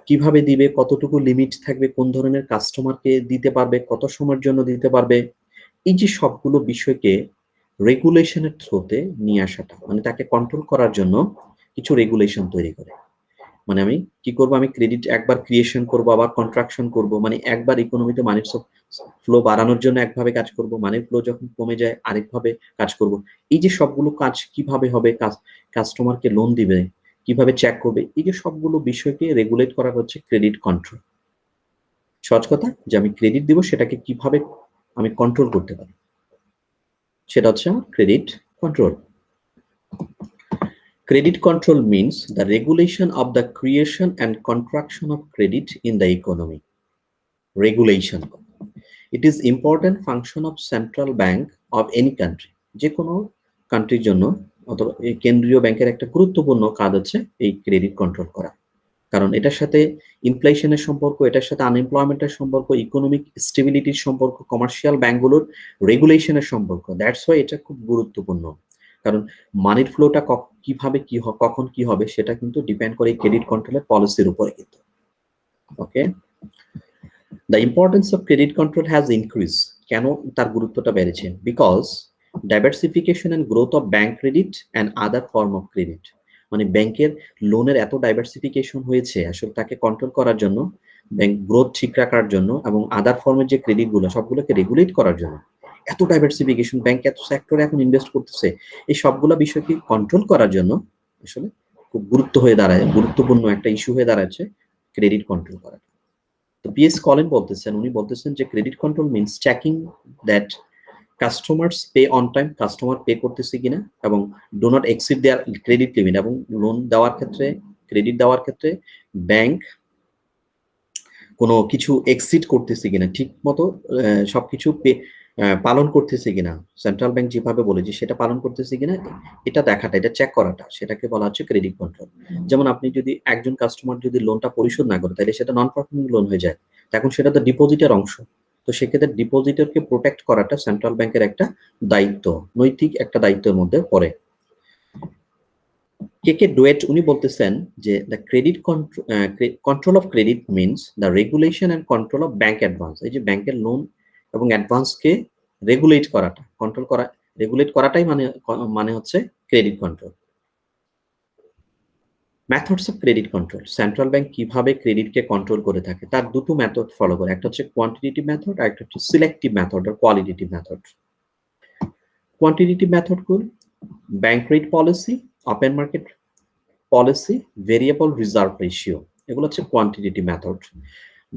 কিভাবে দিবে, কতটুকু লিমিট থাকবে, কোন ধরনের কাস্টমারকে দিতে পারবে, কত সময়ের জন্য দিতে পারবে, এই যে সবগুলো বিষয়কে রেগুলেশনের থ্রুতে নিয়ে আসাটা, মানে তাকে কন্ট্রোল করার জন্য কিছু রেগুলেশন তৈরি করে। মানে আমি কি করব? আমি ক্রেডিট একবার ক্রিয়েশন করব, আবার কন্ট্রাকশন করব, মানে একবার ইকোনমিতে মানির ফ্লো বাড়ানোর জন্য একভাবে কাজ করব, মানির ফ্লো যখন কমে যায় আরেকভাবে কাজ করব। এই যে সবগুলো কাজ কিভাবে হবে, কাস্টমারকে লোন দিবে কিভাবে, চেক করবে, এই যে সবগুলো বিষয়কে রেগুলেট করা হচ্ছে ক্রেডিট কন্ট্রোল। সহজ কথা, যে আমি ক্রেডিট দিব সেটাকে কিভাবে আমি কন্ট্রোল করতে পারি, সেটা হচ্ছে আমার credit control. Credit control means the regulation of the creation and contraction of credit in the economy. Regulation. It is important function of central bank of any country. যে কোনো কান্ট্রির জন্য অথবা এই কেন্দ্রীয় ব্যাংকের একটা গুরুত্বপূর্ণ কাজ হচ্ছে এই ক্রেডিট কন্ট্রোল করা, কারণ এটার সাথে ইনফ্লেশনের সম্পর্ক, এটার সাথে আনএমপ্লয়মেন্টের সম্পর্ক, ইকোনমিক স্টেবিলিটির সম্পর্ক, কমার্শিয়াল ব্যাংকগুলোর রেগুলেশনের সম্পর্ক। দ্যাটস ওয়াই এটা খুব গুরুত্বপূর্ণ, কারণ মানির ফ্লোটা কিভাবে কখন কি হবে সেটা কিন্তু ডিপেন্ড করে ক্রেডিট কন্ট্রোলের পলিসির উপরে কিন্তু। Okay, the importance of credit control has increase. কেন তার গুরুত্বটা বেড়েছে? Because diversification and growth of bank credit and other form of credit. মানে ব্যাংকের লোনের এত ডাইভার্সিফিকেশন হয়েছে আসলে তাকে কন্ট্রোল করার জন্য, ব্যাংক গ্রোথ ঠিক রাখার জন্য এবং আদার ফর্মের যে ক্রেডিটগুলো সবগুলোকে রেগুলেট করার জন্য এত ডাইভার্সিফিকেশন, ব্যাংক এত সেক্টরে এখন ইনভেস্ট করতেছে, এই সবগুলো বিষয়কে কন্ট্রোল করার জন্য আসলে খুব গুরুত্বপূর্ণ একটা ইস্যু হয়ে দাঁড়াচ্ছে ক্রেডিট কন্ট্রোল করা। তো পিএস কলিন বলতেছেন, উনি বলতেছেন যে credit control means checking that customers pay on time, customer pay করতেছে কিনা, এবং do not exceed their credit limit, এবং লোন দেওয়ার ক্ষেত্রে, ক্রেডিট দেওয়ার ক্ষেত্রে ব্যাংক কোনো কিছু এক্সিড করতেছে কিনা, ঠিক মতো সবকিছু পালন করতেছে কিনা, সেন্ট্রাল ব্যাংক যেভাবে বলেছে সেটা পালন করতেছে কিনা, এটা দেখাটা, এটা চেক করাটা, সেটাকে বলা হচ্ছে ক্রেডিট কন্ট্রোল। যেমন আপনি যদি একজন কাস্টমার যদি লোনটা পরিশোধ না করে, তাহলে সেটা নন পারফর্মিং লোন হয়ে যায়, এখন সেটা তো ডিপোজিটের অংশ। তো সেক্ষেত্রে ডিপোজিটরকে প্রোটেক্ট করাটা সেন্ট্রাল ব্যাংকের একটা দায়িত্ব, নৈতিক একটা দায়িত্বের মধ্যে পড়ে। কে ডুয়েট উনি বলতেছেন যে the credit control of credit means the regulation and control of bank advance. এই যে ব্যাংকের লোন এবং অ্যাডভান্সকে রেগুলেট করাটা, কন্ট্রোল করা, রেগুলেট করাটাই মানে হচ্ছে credit control. Methods of credit control, central bank কিভাবে ক্রেডিটকে কন্ট্রোল করে থাকে তার দুটো মেথড ফলো করে, একটা হচ্ছে কোয়ান্টিটেটিভ মেথড আর একটা হচ্ছে সিলেক্টিভ মেথড আর কোয়ালিটেটিভ মেথড। কোয়ান্টিটেটিভ মেথডগুলো bank rate policy, open market policy, variable reserve ratio, এগুলো হচ্ছে quantitative method.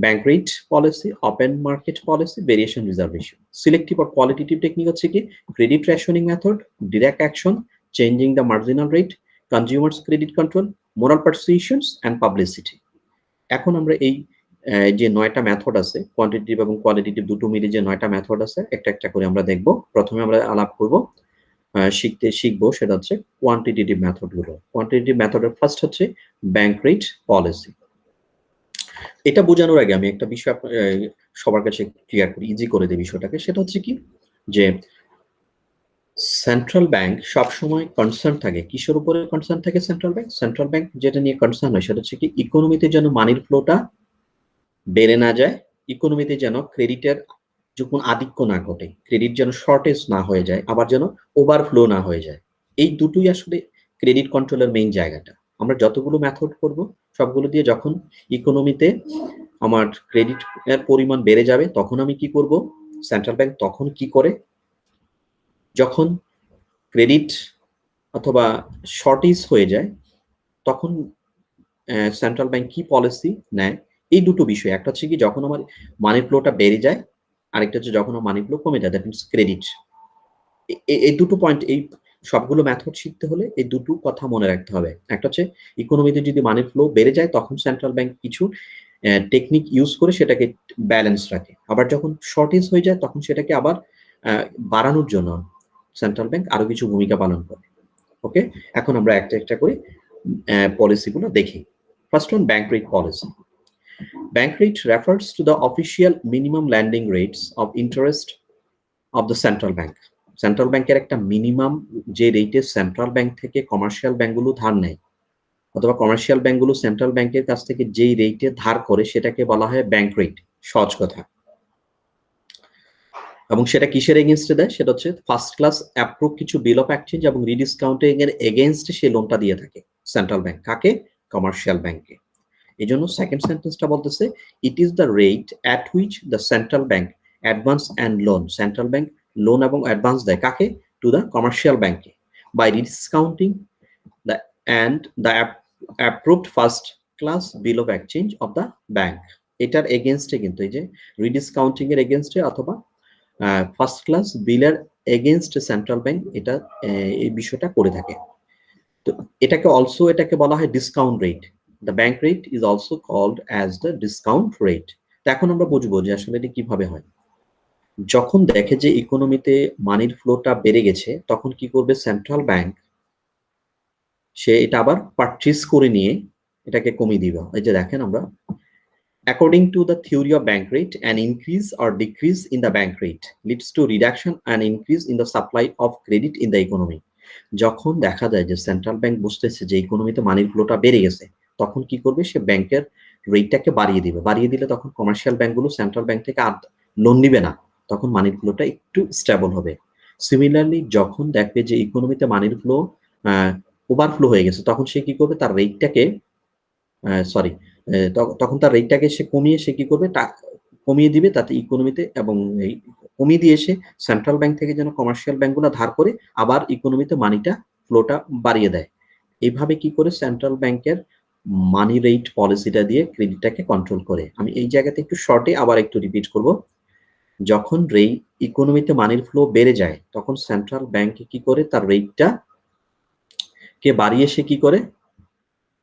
Bank rate policy, open market policy, variation reserve ratio. Selective আর কোয়ালিটেটিভ টেকনিক হচ্ছে কি credit rationing method, direct action, changing the marginal rate, consumers credit control, moral persuasions and publicity. এখন আমরা এই যে 9টা মেথড আছে, quantitative এবং কোয়ালিটেটিভ দুটো মিলে যে 9টা মেথড আছে, একটা একটা করে আমরা দেখব। প্রথমে আমরা আলাপ করব, শিখবো, সেটা হচ্ছে কোয়ান্টিটেটিভ মেথড গুলো। কোয়ান্টিটেটিভ মেথডের ফার্স্ট হচ্ছে ব্যাংক রেট পলিসি। এটা বোঝানোর আগে আমি একটা বিষয় সবার কাছে ক্লিয়ার করি, ইজি করে দিই বিষয়টাকে। সেটা হচ্ছে কি যে সেন্ট্রাল ব্যাংক সবসময় কনসার্ন থাকে কিসের উপরে কনসার্ন থাকে? সেন্ট্রাল ব্যাংক যেটা নিয়ে কনসার্ন হয় সেটা হচ্ছে কি ইকোনমিতে যেন মানির ফ্লোটা বেড়ে না যায়, ইকোনমিতে যেন ক্রেডিটের যখন আধিক্য না ঘটে, ক্রেডিট যেন শর্টেজ না হয়ে যায়, আবার যেন ওভারফ্লো না হয়ে যায়। এই দুটোই আসলে ক্রেডিট কন্ট্রোলের মেইন জায়গাটা। আমরা যতগুলো মেথড করব সবগুলো দিয়ে যখন ইকোনমিতে আমার ক্রেডিট এর পরিমাণ বেড়ে যাবে, তখন আমি কি করব? সেন্ট্রাল ব্যাংক তখন কি করে? যখন ক্রেডিট অথবা শর্টেজ হয়ে যায়, তখন সেন্ট্রাল ব্যাংক কি পলিসি নেয়? এই দুটো বিষয়, একটা হচ্ছে কি যখন আমার মানি ফ্লোটা বেড়ে যায়, আরেকটা হচ্ছে যখন আমার মানি ফ্লো কমে যায়, দ্যাট মিনস ক্রেডিট। এই দুটো পয়েন্ট, এই সবগুলো মেথড শিখতে হলে এই দুটো কথা মনে রাখতে হবে। একটা হচ্ছে ইকোনমিতে যদি মানি ফ্লো বেড়ে যায়, তখন সেন্ট্রাল ব্যাংক কিছু টেকনিক ইউজ করে সেটাকে ব্যালেন্স রাখে, আবার যখন শর্টেজ হয়ে যায় তখন সেটাকে আবার বাড়ানোর জন্য সেন্ট্রাল ব্যাংক আরো কিছু ভূমিকা পালন করে। ওকে, এখন আমরা একটা একটা করে পলিসিগুলো দেখি। First one, bank rate policy. Bank rate refers to the official minimum lending rates of interest of the central bank. Central ব্যাংকের একটা মিনিমাম যে রেটে সেন্ট্রাল ব্যাংক থেকে কমার্শিয়াল ব্যাংকগুলো ধার নেয়, অথবা কমার্শিয়াল ব্যাংকগুলো সেন্ট্রাল ব্যাংকের কাছ থেকে যেই রেটে ধার করে সেটাকে বলা হয় ব্যাংক রেট, সহজ কথা। এবং সেটা কিসের এগেনস্টে দেয়? সেটা হচ্ছে ফার্স্ট ক্লাস অ্যাপ্রুভ কিছু বিল অফ এক্সচেঞ্জ এবং রিডিসকাউন্টিং এর এগেনস্টে সে লোনটা দিয়ে থাকে সেন্ট্রাল ব্যাংক। কাকে? কমার্শিয়াল ব্যাংকে। এই জন্য সেকেন্ড সেন্টেন্সটা বলতেছে it is the rate at which the central bank advance and loan, central bank loan এবং অ্যাডভান্স দেয় কাকে? টু দ্য কমার্শিয়াল ব্যাংকে by rediscounting the and the approved first class bill of exchange of the bank. এটার এগেনস্টে কিন্তু এই যে rediscounting এর এগেনস্টে অথবা ফার্স্ট ক্লাস বিলের এগেনস্ট সেন্ট্রাল ব্যাংক এটা এই বিষয়টা করে থাকে। তো এটাকে বলা হয় discount rate. The bank rate is also called as the discount rate. তো এখন আমরা বুঝবো যে আসলে এটা কিভাবে হয়। যখন দেখে যে ইকোনমিতে মানির ফ্লোটা বেড়ে গেছে, তখন কি করবে সেন্ট্রাল ব্যাংক? সে এটা আবার পারচেজ করে নিয়ে এটাকে কমিয়ে দিবে। এই যে দেখেন আমরা, according to the theory of bank rate, an increase or decrease in the bank rate leads to reduction and increase in the supply of credit in the economy. যখন দেখা যায় যে সেন্ট্রাল ব্যাংক বুঝতেছে যে ইকোনমিতে মানির ফ্লোটা বেড়ে গেছে, তখন কি করবে? সে ব্যাংকের রেটটাকে বাড়িয়ে দিবে। বাড়িয়ে দিলে তখন কমার্শিয়াল ব্যাংকগুলো সেন্ট্রাল ব্যাংক থেকে আর লোন নিবে না, তখন মানির ফ্লোটা একটু স্টেবল হবে। সিমিলারলি যখন দেখবে যে ইকোনমিতে মানির ফ্লো ওভারফ্লো হয়ে গেছে, তখন সে কি করবে? তার রেটটাকে তখন তার রেটটাকে সে কমিয়ে সে কি করবে? কমিয়ে দিবে, তাতে ইকোনমিতে এবং এই কমিয়ে দিয়ে সে সেন্ট্রাল ব্যাংক থেকে যেন কমার্শিয়াল ব্যাংকগুলো ধার করে আবার ইকোনমিতে মানিটা ফ্লোটা বাড়িয়ে দেয়। এইভাবে কি করে সেন্ট্রাল ব্যাংকের মানি রেট পলিসিটা দিয়ে ক্রেডিটটাকে কন্ট্রোল করে। আমি এই জায়গাতে একটু শর্টে আবার একটু রিপিট করব। যখন ইকোনমিতে মানির ফ্লো বেড়ে যায় তখন সেন্ট্রাল ব্যাংক কি করে, তার রেটটা কে বাড়িয়ে সে কি করে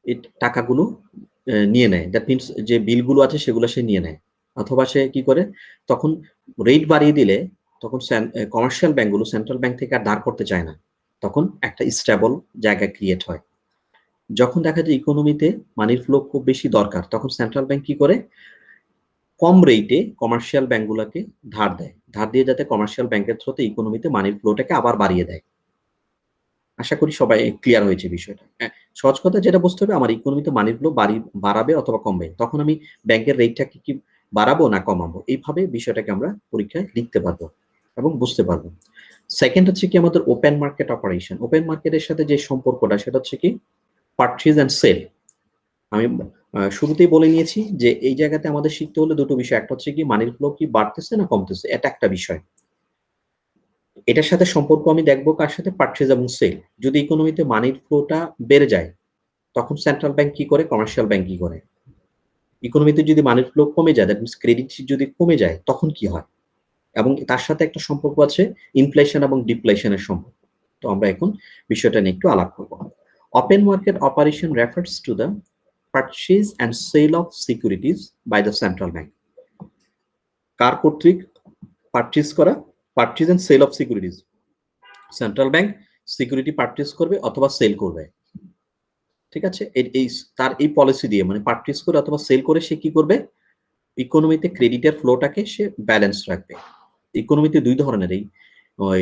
এই টাকাগুলো নিয়ে নেয়। দ্যাট মিনস যে বিলগুলো আছে সেগুলো সে নিয়ে নেয়। অথবা সে কি করে, তখন রেট বাড়িয়ে দিলে তখন কমার্শিয়াল ব্যাংকগুলো সেন্ট্রাল ব্যাংক থেকে আর ধার করতে চায় না। তখন একটা স্টেবল জায়গা ক্রিয়েট হয়। যখন দেখা যায় ইকোনমিতে মানির ফ্লো খুব বেশি দরকার তখন সেন্ট্রাল ব্যাংক কি করে, কম রেটে কমার্শিয়াল ব্যাংকগুলোকে ধার দেয়। ধার দিয়ে যাতে কমার্শিয়াল ব্যাংকের থ্রুতে ইকোনমিতে মানির ফ্লোটাকে আবার বাড়িয়ে দেয়। আশা করি সবাই ক্লিয়ার হয়েছে বিষয়টা। সহজ কথা যেটা বুঝতে হবে, আমার ইকোনমিতে মানির ফ্লো বাড়াবে অথবা কমবে। তখন আমি ব্যাংকের রেটটাকে কি বাড়াবো না কমাবো, এইভাবে বিষয়টাকে আমরা পরীক্ষায় লিখতে পারবো এবং বুঝতে পারবো। সেকেন্ড হচ্ছে কি আমাদের ওপেন মার্কেট অপারেশন। ওপেন মার্কেটের সাথে যে সম্পর্কটা সেটা হচ্ছে কি পারচেজ অ্যান্ড সেল। আমি শুরুতেই বলে নিয়েছি যে এই জায়গাতে আমাদের শিখতে হলে দুটো বিষয়, একটা হচ্ছে কি মানির ফ্লো কি বাড়তেছে না কমতেছে, এটা একটা বিষয়। এটার সাথে সম্পর্ক আমি দেখবো কার সাথে, পারচেজ এবং সেল। যদি ইকোনমিতে মানির ফ্লোটা বেড়ে যায় তখন সেন্ট্রাল ব্যাংক কি করে, কমার্শিয়াল ব্যাংক কি করে। ইকোনমিতে যদি মানির ফ্লো কমে যায়, দ্যাট মিনস ক্রেডিট যদি কমে যায় তখন কি হয়, এবং তার সাথে একটা সম্পর্ক আছে ইনফ্লেশন এবং ডিফ্লেশনের সম্পর্ক। তো আমরা এখন বিষয়টা নিয়ে একটু আলাপ করব। Open market operation refers to the purchase and sale of securities by the central bank. কার কর্তৃক পারচেজ করা, purchase and sale of securities. Central bank security purchase করবে অথবা সেল করবে, ঠিক আছে। এই তার এই পলিসি দিয়ে মানে পারচেজ করে অথবা সেল করে সে কি করবে, ইকোনমিতে ক্রেডিটের ফ্লোটাকে সে ব্যালেন্স রাখবে। ইকোনমিতে ওই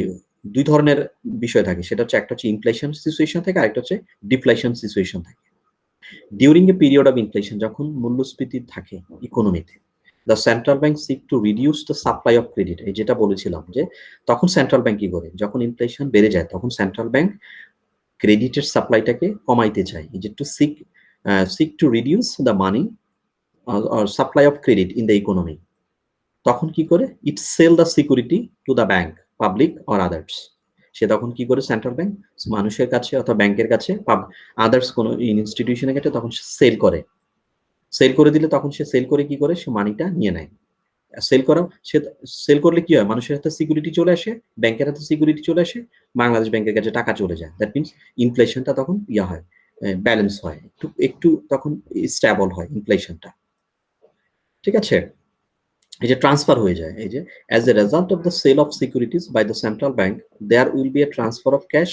দুই ধরনের বিষয় থাকে, সেটা হচ্ছে একটা হচ্ছে ইনফ্লেশন সিচুয়েশন থাকে, আরেকটা হচ্ছে ডিফ্লেশন সিচুয়েশন থাকে। During a period of inflation, যখন মূল্যস্ফীতি থাকে ইকোনমিতে, the central bank seek to reduce the supply of credit. এই যেটা বলেছিলাম যে তখন সেন্ট্রাল ব্যাংক কি করে, যখন ইনফ্লেশন বেড়ে যায় তখন সেন্ট্রাল ব্যাংক ক্রেডিটের সাপ্লাইটাকে কমাইতে চায়। এই যে to seek to reduce the money or supply of credit in the economy, তখন কি করে, it sell the security to the bank, public or others. সে তখন কি করে, সেন্ট্রাল ব্যাংক মানুষের কাছে অথবা ব্যাংকের কাছে, আদার্স কোনো ইনস্টিটিউশনের কাছে তখন সেল করে। সেল করে দিলে তখন সে সেল করে কি করে, সে মানিটা নিয়ে নেয়। সেল করা, সে সেল করলে কি হয়, মানুষের হাতে সিকিউরিটি চলে আসে, ব্যাংকের হাতে সিকিউরিটি চলে আসে, বাংলাদেশ ব্যাংকের কাছে টাকা চলে যায়। দ্যাট মিনস ইনফ্লেশনটা তখন হয়, ব্যালেন্স হয়, একটু একটু তখন স্টেবল হয় ইনফ্লেশনটা, ঠিক আছে। এই যে ট্রান্সফার হয়ে যায়, এই যে as a result of the sale of securities by the central bank there will be a transfer of cash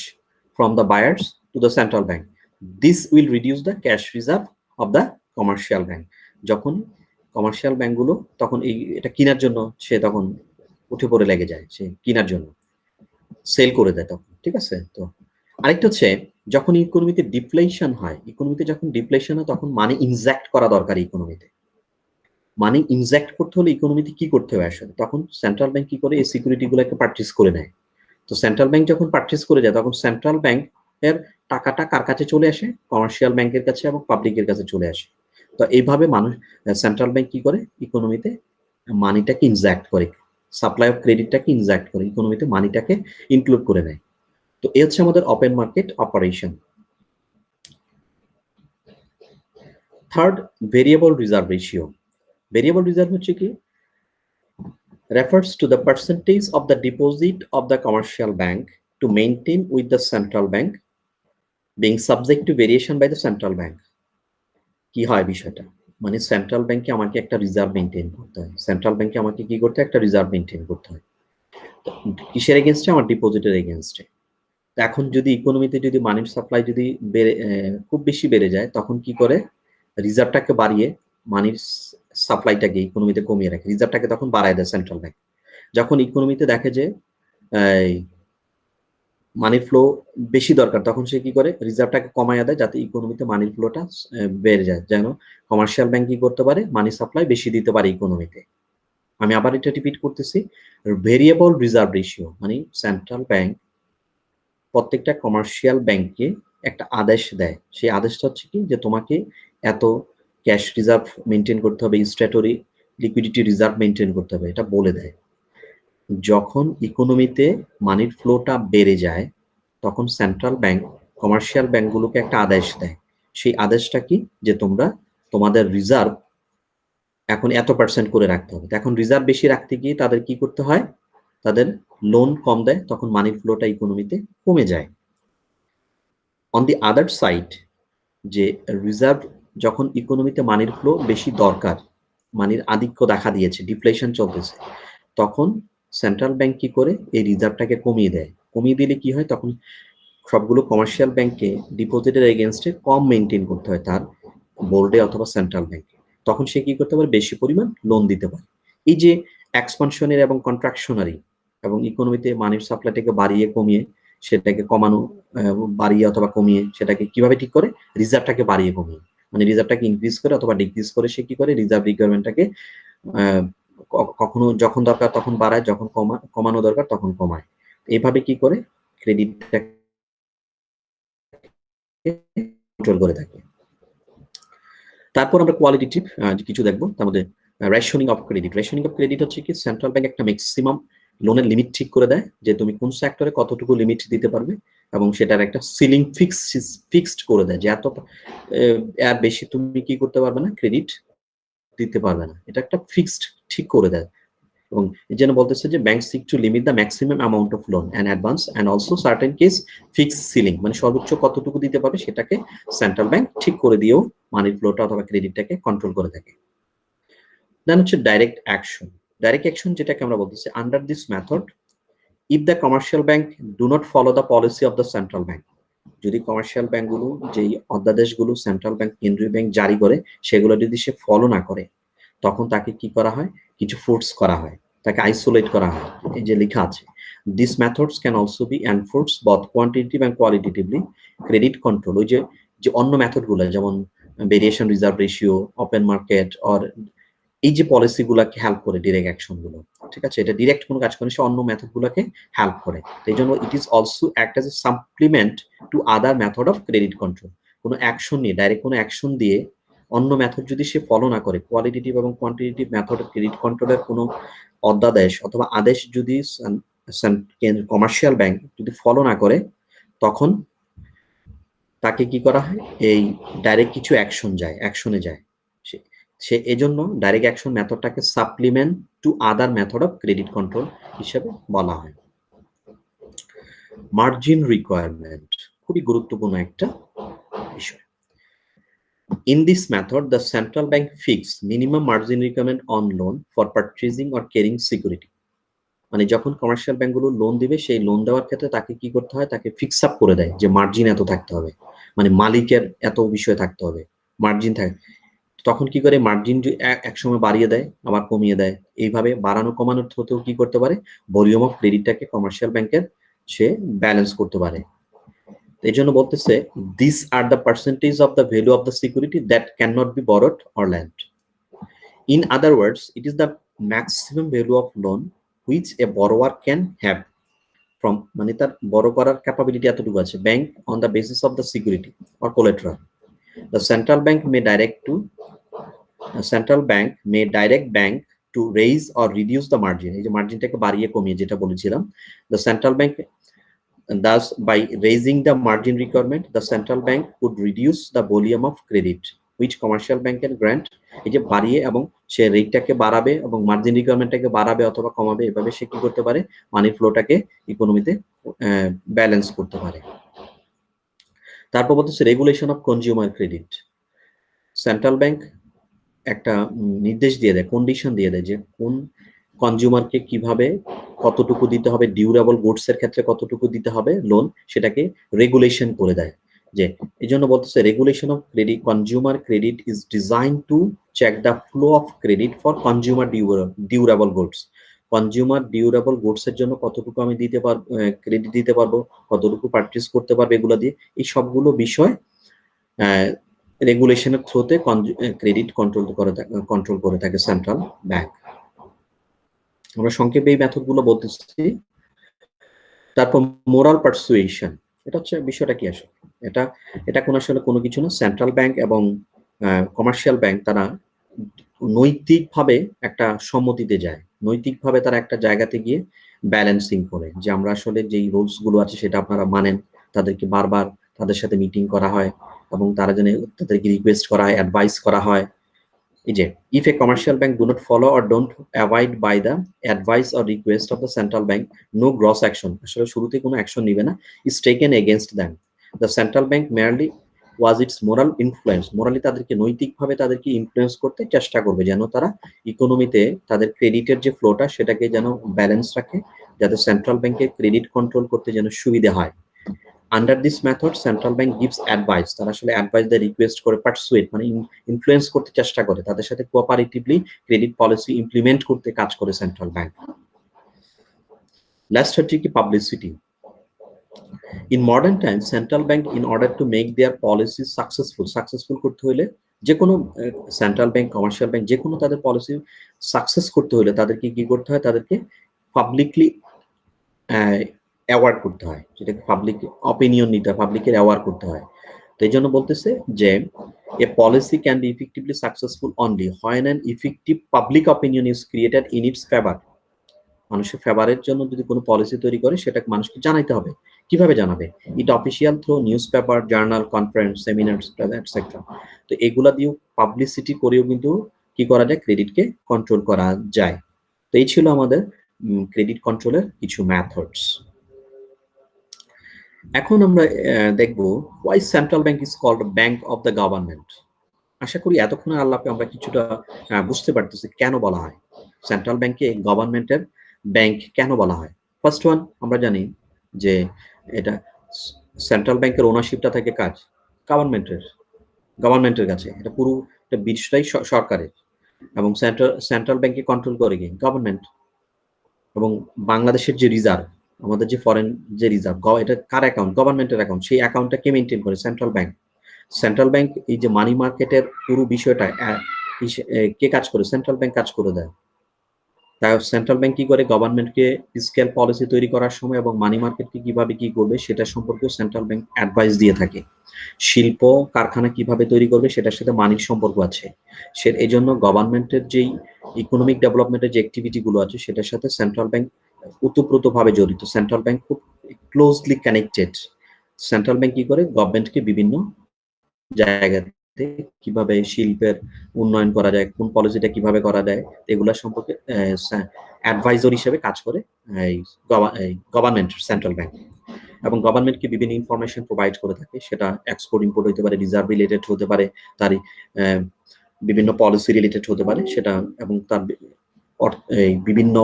from the buyers to the central bank. This will reduce the cash reserve of the commercial bank. যখন commercial ব্যাংকগুলো তখন এটা কেনার জন্য সে তখন উঠে পড়ে লেগে যায়, সে কেনার জন্য সেল করে দেয় তখন, ঠিক আছে। তো আরেকটা হচ্ছে যখন ইকোনমিতে ডিফ্লেশন হয়, ইকোনমিতে যখন ডিফ্লেশন হয় তখন মানি ইনজেক্ট করা দরকার ইকোনমিতে। মানি ইনজেক্ট করতে হলে ইকোনমিতে কি করতে হবে আসলে, তখন সেন্ট্রাল ব্যাংক কি করে, এই সিকিউরিটি গুলোকে পারচেজ করে নেয়। তো সেন্ট্রাল ব্যাংক যখন পারচেজ করে যায় তখন সেন্ট্রাল ব্যাংক এর টাকাটা কার কাছে চলে আসে, কমার্শিয়াল ব্যাংকের কাছে এবং পাবলিকের কাছে চলে আসে। তো এইভাবে মানুষ, সেন্ট্রাল ব্যাংক কি করে, ইকোনমিতে মানিটাকে ইনজেক্ট করে, সাপ্লাই অফ ক্রেডিটটাকে ইনজেক্ট করে ইকোনমিতে মানিটাকে ইনক্লুড করে নেয়। তো এই হচ্ছে আমাদের open market operation. Third, variable reserve ratio. Variable reserve হচ্ছে কি, refers to the percentage of the deposit of the commercial bank to maintain with the central bank being subject to variation by the central bank. কি হয় বিষয়টা, মানে central ব্যাংকে আমাকে একটা reserve maintain করতে হয়, সেন্ট্রাল ব্যাংকে আমাকে কি করতে হয়, একটা রিজার্ভ মেনটেন করতে হয়। কিসের এগেনস্টে, আমার ডিপোজিটের এগেনস্টে। এখন যদি ইকোনমিতে যদি মানির সাপ্লাই যদি খুব বেশি বেড়ে যায় তখন কি করে, রিজার্ভটাকে বাড়িয়ে মানির সাপ্লাইটাকে ইকোনমিতে কমিয়ে রাখে, রিজার্ভটাকে তখন বাড়ায় দেয় সেন্ট্রাল ব্যাংক। যখন ইকোনমিতে দেখে যে মানির ফ্লো বেশি দরকার তখন সে কি করে, রিজার্ভটাকে কমাইয়া দেয় যাতে ইকোনমিতে মানির ফ্লোটা বেড়ে যায়, যেন কমার্শিয়াল ব্যাংক কি করতে পারে, মানি সাপ্লাই বেশি দিতে পারে ইকোনমিতে। আমি আবার এটা রিপিট করতেছি, ভেরিয়েবল রিজার্ভ রেশিও মানে সেন্ট্রাল ব্যাংক প্রত্যেকটা কমার্শিয়াল ব্যাংককে একটা আদেশ দেয়। সেই আদেশটা হচ্ছে কি, যে তোমাকে এত ক্যাশ রিজার্ভ মেনটেন করতে হবে, স্ট্যাটুটরি লিকুইডিটি রিজার্ভ মেনটেন করতে হবে, এটা বলে দেয়। যখন ইকোনমিতে মানির ফ্লোটা বেড়ে যায় তখন সেন্ট্রাল ব্যাংক কমার্শিয়াল ব্যাংকগুলোকে একটা আদেশ দেয়। সেই আদেশটা কি, যে তোমরা তোমাদের রিজার্ভ এখন এত পার্সেন্ট করে রাখতে হবে। এখন রিজার্ভ বেশি রাখতে গিয়ে তাদের কি করতে হয়, তাদের লোন কম দেয়, তখন মানি ফ্লোটা ইকোনমিতে কমে যায়। অন দি আদার সাইড, যে রিজার্ভ যখন ইকোনমিতে মানির ফ্লো বেশি দরকার, মানির আধিক্য দেখা দিয়েছে, ডিফ্লেশন চলতেছে, তখন সেন্ট্রাল ব্যাংক কি করে এই রিজার্ভটাকে কমিয়ে দেয়। কমিয়ে দিলে কি হয়, তখন সবগুলো কমার্শিয়াল ব্যাংকে ডিপোজিটের এগেনস্টে কম মেনটেন করতে হয় তার বোর্ডে অথবা সেন্ট্রাল ব্যাংকে। তখন সে কি করতে পারে, বেশি পরিমাণ লোন দিতে পারে। এই যে এক্সপানশনের এবং কন্ট্রাকশনারি এবং ইকোনমিতে মানির সাপ্লাইটাকে বাড়িয়ে কমিয়ে, সেটাকে কমানো, বাড়িয়ে অথবা কমিয়ে, সেটাকে কিভাবে ঠিক করে, রিজার্ভটাকে বাড়িয়ে কমিয়ে, মানে রিজার্ভটাকে ইনক্রিজ করে অথবা ডিক্রিজ করে সে কি করে, রিজার্ভ রিকোয়ারমেন্টটাকে কখনো যখন দরকার তখন বাড়ায়, যখন কমানো দরকার তখন কমায়। এইভাবে কি করে ক্রেডিটটাকে কন্ট্রোল করে থাকে। তারপর আমরা কোয়ালিটেটিভ কিছু দেখবো, তার মধ্যে rationing of credit. Rationing of credit হচ্ছে কি, সেন্ট্রাল ব্যাংক একটা ম্যাক্সিমাম লোনের লিমিট ঠিক করে দেয়, যে তুমি কোন সেক্টরে কতটুকু লিমিট দিতে পারবে, এবং সেটার একটা সিলিং ফিক্সড করে দেয়, যে এত এর বেশি তুমি কি করতে পারবে না, ক্রেডিট দিতে পারবে না। এটা একটা ফিক্সড ঠিক করে দেয়। এবং এই জন্য বলতেছে যে bank seek to limit the maximum amount of loan and advance and also certain case fix ceiling, মানে সর্বোচ্চ কতটুকু দিতে পারবে সেটাকে সেন্ট্রাল ব্যাংক ঠিক করে দিয়েও মানির ফ্লোটা অথবা ক্রেডিটটাকে কন্ট্রোল করে থাকে। দেন হচ্ছে ডাইরেক্ট অ্যাকশন। ডাইরেক্ট অ্যাকশন যেটাকে আমরা বলতেছি, under this method if the commercial bank do not follow the policy of the central bank, যদি কমার্শিয়াল ব্যাংকগুলো যেই অধ্যাদেশগুলো সেন্ট্রাল ব্যাংক কেন্দ্রীয় ব্যাংক জারি করে সেগুলো যদি সে ফলো না করে, তখন তাকে কি করা হয়, কিছু ফোর্স করা হয়, তাকে আইসোলেট করা হয়। এই যে লেখা আছে, this methods can also be enforce both quantitative and qualitatively credit control. ওই যে যে অন্য মেথডগুলো যেমন variation reserve ratio, open market, or এই যে পলিসিগুলোকে হেল্প করে ডিরেক্ট অ্যাকশন গুলো, ঠিক আছে, এটা ডিরেক্ট কোনো কাজ করে, সে অন্য মেথডগুলোকে হেল্প করে। এই জন্য it is also act as a supplement to other method of credit control. কোনো অ্যাকশন নিয়ে, ডাইরেক্ট কোনো অ্যাকশন দিয়ে অন্য মেথড যদি সে ফলো না করে, কোয়ালিটেটিভ এবং কোয়ান্টিটেটিভ মেথড অফ ক্রেডিট কন্ট্রোলের কোনো অধ্যাদেশ অথবা আদেশ যদি কমার্শিয়াল ব্যাংক যদি ফলো না করে, তখন তাকে কি করা হয়, এই ডাইরেক্ট কিছু অ্যাকশনে যায় সে এজন্য ডাইরেক্ট অ্যাকশন মেথডটাকে supplement to other method of credit control হিসেবে বলা হয়। মার্জিন রিকোয়ারমেন্ট খুবই গুরুত্বপূর্ণ একটা বিষয়। In this method, the central bank fix minimum margin requirement on loan for purchasing or carrying security. মানে যখন কমার্শিয়াল ব্যাংকগুলো লোন দিবে, সেই লোন দেওয়ার ক্ষেত্রে তাকে কি করতে হয়, তাকে ফিক্স আপ করে দেয় যে মার্জিন এত থাকতে হবে, মানে মালিকের এত বিষয় থাকতে হবে, মার্জিন থাকে। তখন কি করে, মার্জিন এক সময় বাড়িয়ে দেয় আবার কমিয়ে দেয়, এইভাবে বাড়ানো কমানোর থ্রুতেও কি করতে পারে, ভলিউম অফ ক্রেডিটটাকে কমার্শিয়াল ব্যাংকের সে ব্যালেন্স করতে পারে। এই জন্য বলতেছে, this are the percentage of the value of the security that can not be borrowed or lend. In other words, it is the maximum value of loan which a borrower can have from, মানে তার বড় করার capability এতটুকু আছে, bank on the basis of the security or collateral. The central bank may direct bank to raise or reduce the margin, এই যে মার্জিনটাকে বাড়িয়ে কমিয়ে যেটা বলেছিলাম, the central bank thus by raising the margin requirement the central bank would reduce the volume of credit which commercial bank can grant। এই যে বাড়িয়ে এবং সে রেটটাকে বাড়াবে এবং মার্জিন রিকোয়ারমেন্টটাকে বাড়াবে অথবা কমাবে, এভাবে সে কি করতে পারে, মানি ফ্লোটাকে ইকোনমিতে ব্যালেন্স করতে পারে। তারপর বলতেছে regulation of consumer credit. Central bank একটা নির্দেশ দিয়ে দেয়, কন্ডিশন দিয়ে দেয় যে কোন কনজিউমারকে কিভাবে কতটুকু দিতে হবে, ডিউরেবল গুডস এর ক্ষেত্রে কতটুকু দিতে হবে লোন, সেটাকে রেগুলেশন করে দেয়। যে এই জন্য বলতেছে regulation of credit, consumer credit is design to check the flow of credit for consumer durable goods. Consumer durable goods এর জন্য কতটুকু আমি দিতে পারবো, ক্রেডিট দিতে পারবো, কতটুকু পারচেজ করতে পারবে, এগুলো দিয়ে এই সবগুলো বিষয় রেগুলেশনের থ্রুতে ক্রেডিট কন্ট্রোল করে থাকে সেন্ট্রাল ব্যাংক। আমরা সংক্ষেপে এই মেথডগুলো বলতেছি। তারপর মোরাল পারসুয়েশন, এটা হচ্ছে বিষয়টা কি আসলে, এটা কোন আসলে কোনো কিছু না, সেন্ট্রাল ব্যাংক এবং কমার্শিয়াল ব্যাংক তারা নৈতিকভাবে একটা সম্মতিতে যায়, নৈতিকভাবে তারা একটা জায়গাতে গিয়ে ব্যালেন্সিং করে, যে আমরা আসলে যেই রুলস গুলো আছে সেটা আপনারা মানেন, তাদেরকে বারবার তাদের সাথে মিটিং করা হয় এবং তারা যেন তাদেরকে রিকোয়েস্ট করা হয়, অ্যাডভাইস করা হয়, এই যে if a commercial bank do not follow or don't abide by the advice or request of the central bank, no gross action, আসলে শুরুতে কোনো অ্যাকশন নিবে না, is taken against them. The central bank merely was its moral influence, morally তাদেরকে নৈতিকভাবে তাদেরকে influence করতে চেষ্টা করবে যেন তারা ইকোনমিতে তাদের ক্রেডিটের যে ফ্লোটা সেটাকে যেন ব্যালেন্স রাখে, যাতে সেন্ট্রাল ব্যাংকের ক্রেডিট কন্ট্রোল করতে যেন সুবিধা হয়। Under this method central bank gives advice, তারা আসলে অ্যাডভাইস দেয়, রিকোয়েস্ট করে, পারসুয়েট মানে ইনফ্লুয়েন্স করতে চেষ্টা করে, তাদের সাথে কোঅপারেটিভলি ক্রেডিট পলিসি ইমপ্লিমেন্ট করতে কাজ করে সেন্ট্রাল ব্যাংক। লাস্ট হচ্ছে কি publicity. In modern time central bank in order to make their policy successful করতে হলে, যে কোনো সেন্ট্রাল ব্যাংক, কমার্শিয়াল ব্যাংক, যে কোনো তাদের পলিসি সাকসেস করতে হলে তাদেরকে কি করতে হয়, তাদেরকে পাবলিকলি অ্যাওয়ার্ড করতে হয়, যেটাকে পাবলিক অপিনিয়ন নিতে হয়, পাবলিকের অ্যাওয়ার্ড করতে হয়। তো এই জন্য বলতেছে যে a policy can be effectively successful only when an effective public opinion is created in its favour. মানুষের ফেভারের জন্য যদি কোনো পলিসি তৈরি করে সেটাকে মানুষকে জানাইতে হবে। কিভাবে জানাবে? It official through newspaper, journal, conference, seminar etcetera. তো এগুলা দিয়েও পাবলিসিটি করেও কিন্তু কি করা যায়, ক্রেডিটকে কন্ট্রোল করা যায়। তো এই ছিল আমাদের ক্রেডিট কন্ট্রোলের কিছু ম্যাথডস। এখন আমরা দেখব why central bank is called bank of the government. আশা করি এতক্ষণে আল্লাপে আমরা কিছুটা বুঝতে পারতেছি কেন বলা হয় সেন্ট্রাল ব্যাংকে গভর্নমেন্টের ব্যাংক কেন বলা হয়। ফার্স্ট ওয়ান, আমরা জানি যে এটা সেন্ট্রাল ব্যাংকের ওনারশিপটা থাকে কাজ গভর্নমেন্টের কাছে, এটা পুরো বিষয়টাই সরকারের, এবং সেন্ট্রাল ব্যাংকে কন্ট্রোল করে কি গভর্নমেন্ট। এবং বাংলাদেশের যে রিজার্ভ, আমাদের যে ফরেন যে রিজার্ভ, এটা কার অ্যাকাউন্ট? গভর্নমেন্টের অ্যাকাউন্ট। সেই অ্যাকাউন্টটা কে মেনটেন করে? Central bank. সেন্ট্রাল ব্যাংক এই যে মানি মার্কেটের পুরো বিষয়টা কে কাজ করে? সেন্ট্রাল ব্যাংক কাজ করে দেয়। তাই সেন্ট্রাল ব্যাংক কি করে? গভর্নমেন্টকে ফিসক্যাল পলিসি তৈরি করার সময় এবং মানি মার্কেটকে কিভাবে কি করবে সেটা সম্পর্কে সেন্ট্রাল ব্যাংক অ্যাডভাইস দিয়ে থাকে। শিল্প কারখানা কিভাবে তৈরি করবে সেটার সাথে মানির সম্পর্ক আছে। এই জন্য গভর্নমেন্টের যেই ইকোনমিক ডেভেলপমেন্টের যে অ্যাক্টিভিটি গুলো আছে সেটার সাথে সেন্ট্রাল ব্যাংক ওতপ্রোতভাবে জড়িত। সেন্ট্রাল ব্যাংক খুব ক্লোজলি কানেক্টেড। সেন্ট্রাল ব্যাংক কি করে? গভর্নমেন্টকে বিভিন্ন জায়গাতে কিভাবে শিল্পের উন্নয়ন করা যায়, কোন পলিসিটা কিভাবে করা যায়, এগুলা সম্পর্কে অ্যাডভাইজর হিসেবে কাজ করে এই গভর্নমেন্ট, সেন্ট্রাল ব্যাংক। এবং গভর্নমেন্টকে বিভিন্ন ইনফরমেশন প্রোভাইড করে থাকে, সেটা এক্সপোর্ট ইম্পোর্ট হতে পারে, রিজার্ভ রিলেটেড হতে পারে, তার বিভিন্ন পলিসি রিলেটেড হতে পারে সেটা, এবং তার বিভিন্ন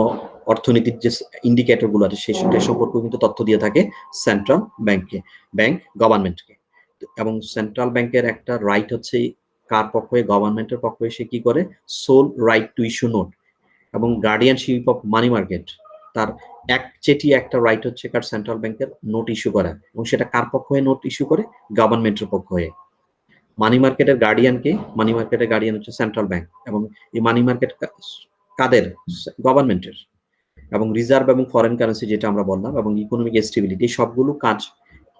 অর্থনীতির যে ইন্ডিকেটর গুলো আছে সেটা সম্পর্কে কিন্তু তথ্য দিয়ে থাকে সেন্ট্রাল ব্যাংক গভর্নমেন্টকে। এবং সেন্ট্রাল ব্যাংকের একটা রাইট হচ্ছে কার পক্ষে? গভর্নমেন্টের পক্ষে। সে কি করে? Sole right to issue note এবং গার্ডিয়ানশিপ অফ মানি মার্কেট, তার একচেটিয়া একটা রাইট হচ্ছে কার? সেন্ট্রাল ব্যাংকের নোট ইস্যু করা। এবং সেটা কার পক্ষ হয়ে নোট ইস্যু করে? গভর্নমেন্টের পক্ষ হয়ে। মানি মার্কেটের গার্ডিয়ানকে? মানি মার্কেটের গার্ডিয়ান হচ্ছে সেন্ট্রাল ব্যাংক, এবং এই মানি মার্কেট কাদের? গভর্নমেন্টের। এবং রিজার্ভ এবং ফরেন কারেন্সি যেটা আমরা বললাম, এবং ইকোনমিক স্টেবিলিটি, সবগুলো কাজ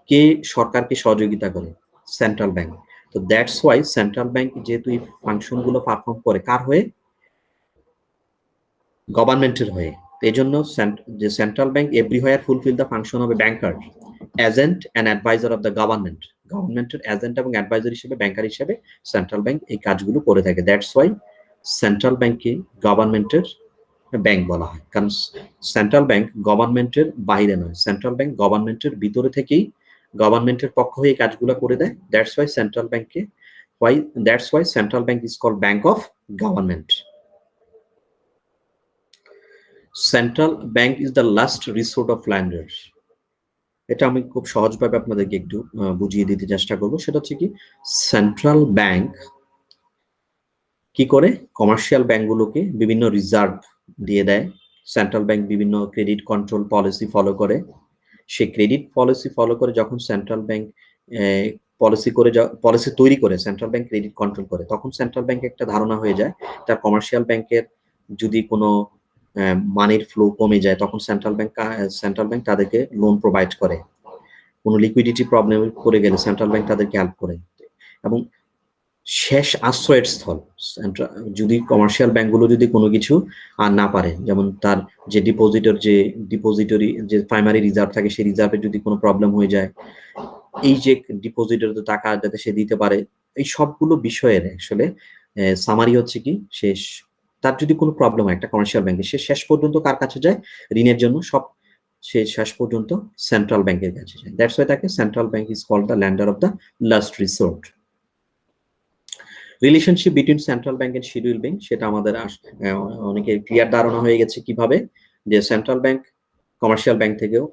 কে সরকারকে সহযোগিতা করে? Central bank. তো দ্যাটস ওয়াই সেন্ট্রাল ব্যাংক যেহেতু এই ফাংশন গুলো পারফর্ম করে কার হয়ে? গভর্নমেন্টের হয়ে। এই জন্য যে central bank everywhere fulfil the function of a banker, agent and adviser of the government. গভর্নমেন্টের এজেন্ট এবং অ্যাডভাইজার হিসেবে, ব্যাংকার হিসেবে সেন্ট্রাল ব্যাংক এই কাজগুলো করে থাকে। দ্যাটস ওয়াই সেন্ট্রাল ব্যাংককে গভর্নমেন্টের ব্যাংক বলা হয়, কারণ সেন্ট্রাল ব্যাংক গভর্নমেন্টের বাইরে নয়, সেন্ট্রাল ব্যাংক গভর্নমেন্টের ভিতরে থেকেই গভর্নমেন্টের পক্ষ হয়ে কাজগুলো করে দেয়। That's why central bank is called bank of government. Central bank is the last resort of lenders. এটা আমি খুব সহজভাবে আপনাদেরকে একটু বুঝিয়ে দিতে চেষ্টা করব। সেটা হচ্ছে কি, সেন্ট্রাল ব্যাংক কি করে? কমার্শিয়াল ব্যাংকগুলোকে বিভিন্ন রিজার্ভ দিয়ে দেয়। সেন্ট্রাল ব্যাংক বিভিন্ন ক্রেডিট কন্ট্রোল পলিসি ফলো করে। সেই ক্রেডিট পলিসি ফলো করে যখন সেন্ট্রাল ব্যাংক পলিসি তৈরি করে, সেন্ট্রাল ব্যাংক ক্রেডিট কন্ট্রোল করে, তখন সেন্ট্রাল ব্যাংকে একটা ধারণা হয়ে যায় তার কমার্শিয়াল ব্যাংকের যদি কোনো মানির ফ্লো কমে যায় তখন সেন্ট্রাল ব্যাংক তাদেরকে লোন প্রোভাইড করে। কোনো লিকুইডিটি প্রবলেম করে গেলে সেন্ট্রাল ব্যাংক তাদেরকে হেল্প করে। এবং শেষ আশ্রয়ের স্থল যদি কমার্শিয়াল ব্যাংকগুলো যদি কোনো কিছু আর না পারে, যেমন তার যে ডিপোজিটরি যে প্রাইমারি রিজার্ভ থাকে, সেই রিজার্ভে যদি কোনো প্রবলেম হয়ে যায়, এই যে ডিপোজিটর টাকা যাতে সে দিতে পারে, এই সবগুলো বিষয়ের আসলে সামারি হচ্ছে কি শেষ, তার যদি কোনো প্রবলেম হয় একটা কমার্শিয়াল ব্যাংকে, সে শেষ পর্যন্ত কার কাছে যায় ঋণের জন্য? সে শেষ পর্যন্ত সেন্ট্রাল ব্যাংকের কাছে যায়। দ্যাটস ওয়াই তাকে central bank is called the lender of the last resort. Relationship between central bank and schedule bank, সেটা আমাদের অনেকের ক্লিয়ার ধারণা হয়ে গেছে কিভাবে, যে সেন্ট্রাল ব্যাংক কমার্শিয়াল ব্যাংক থেকেও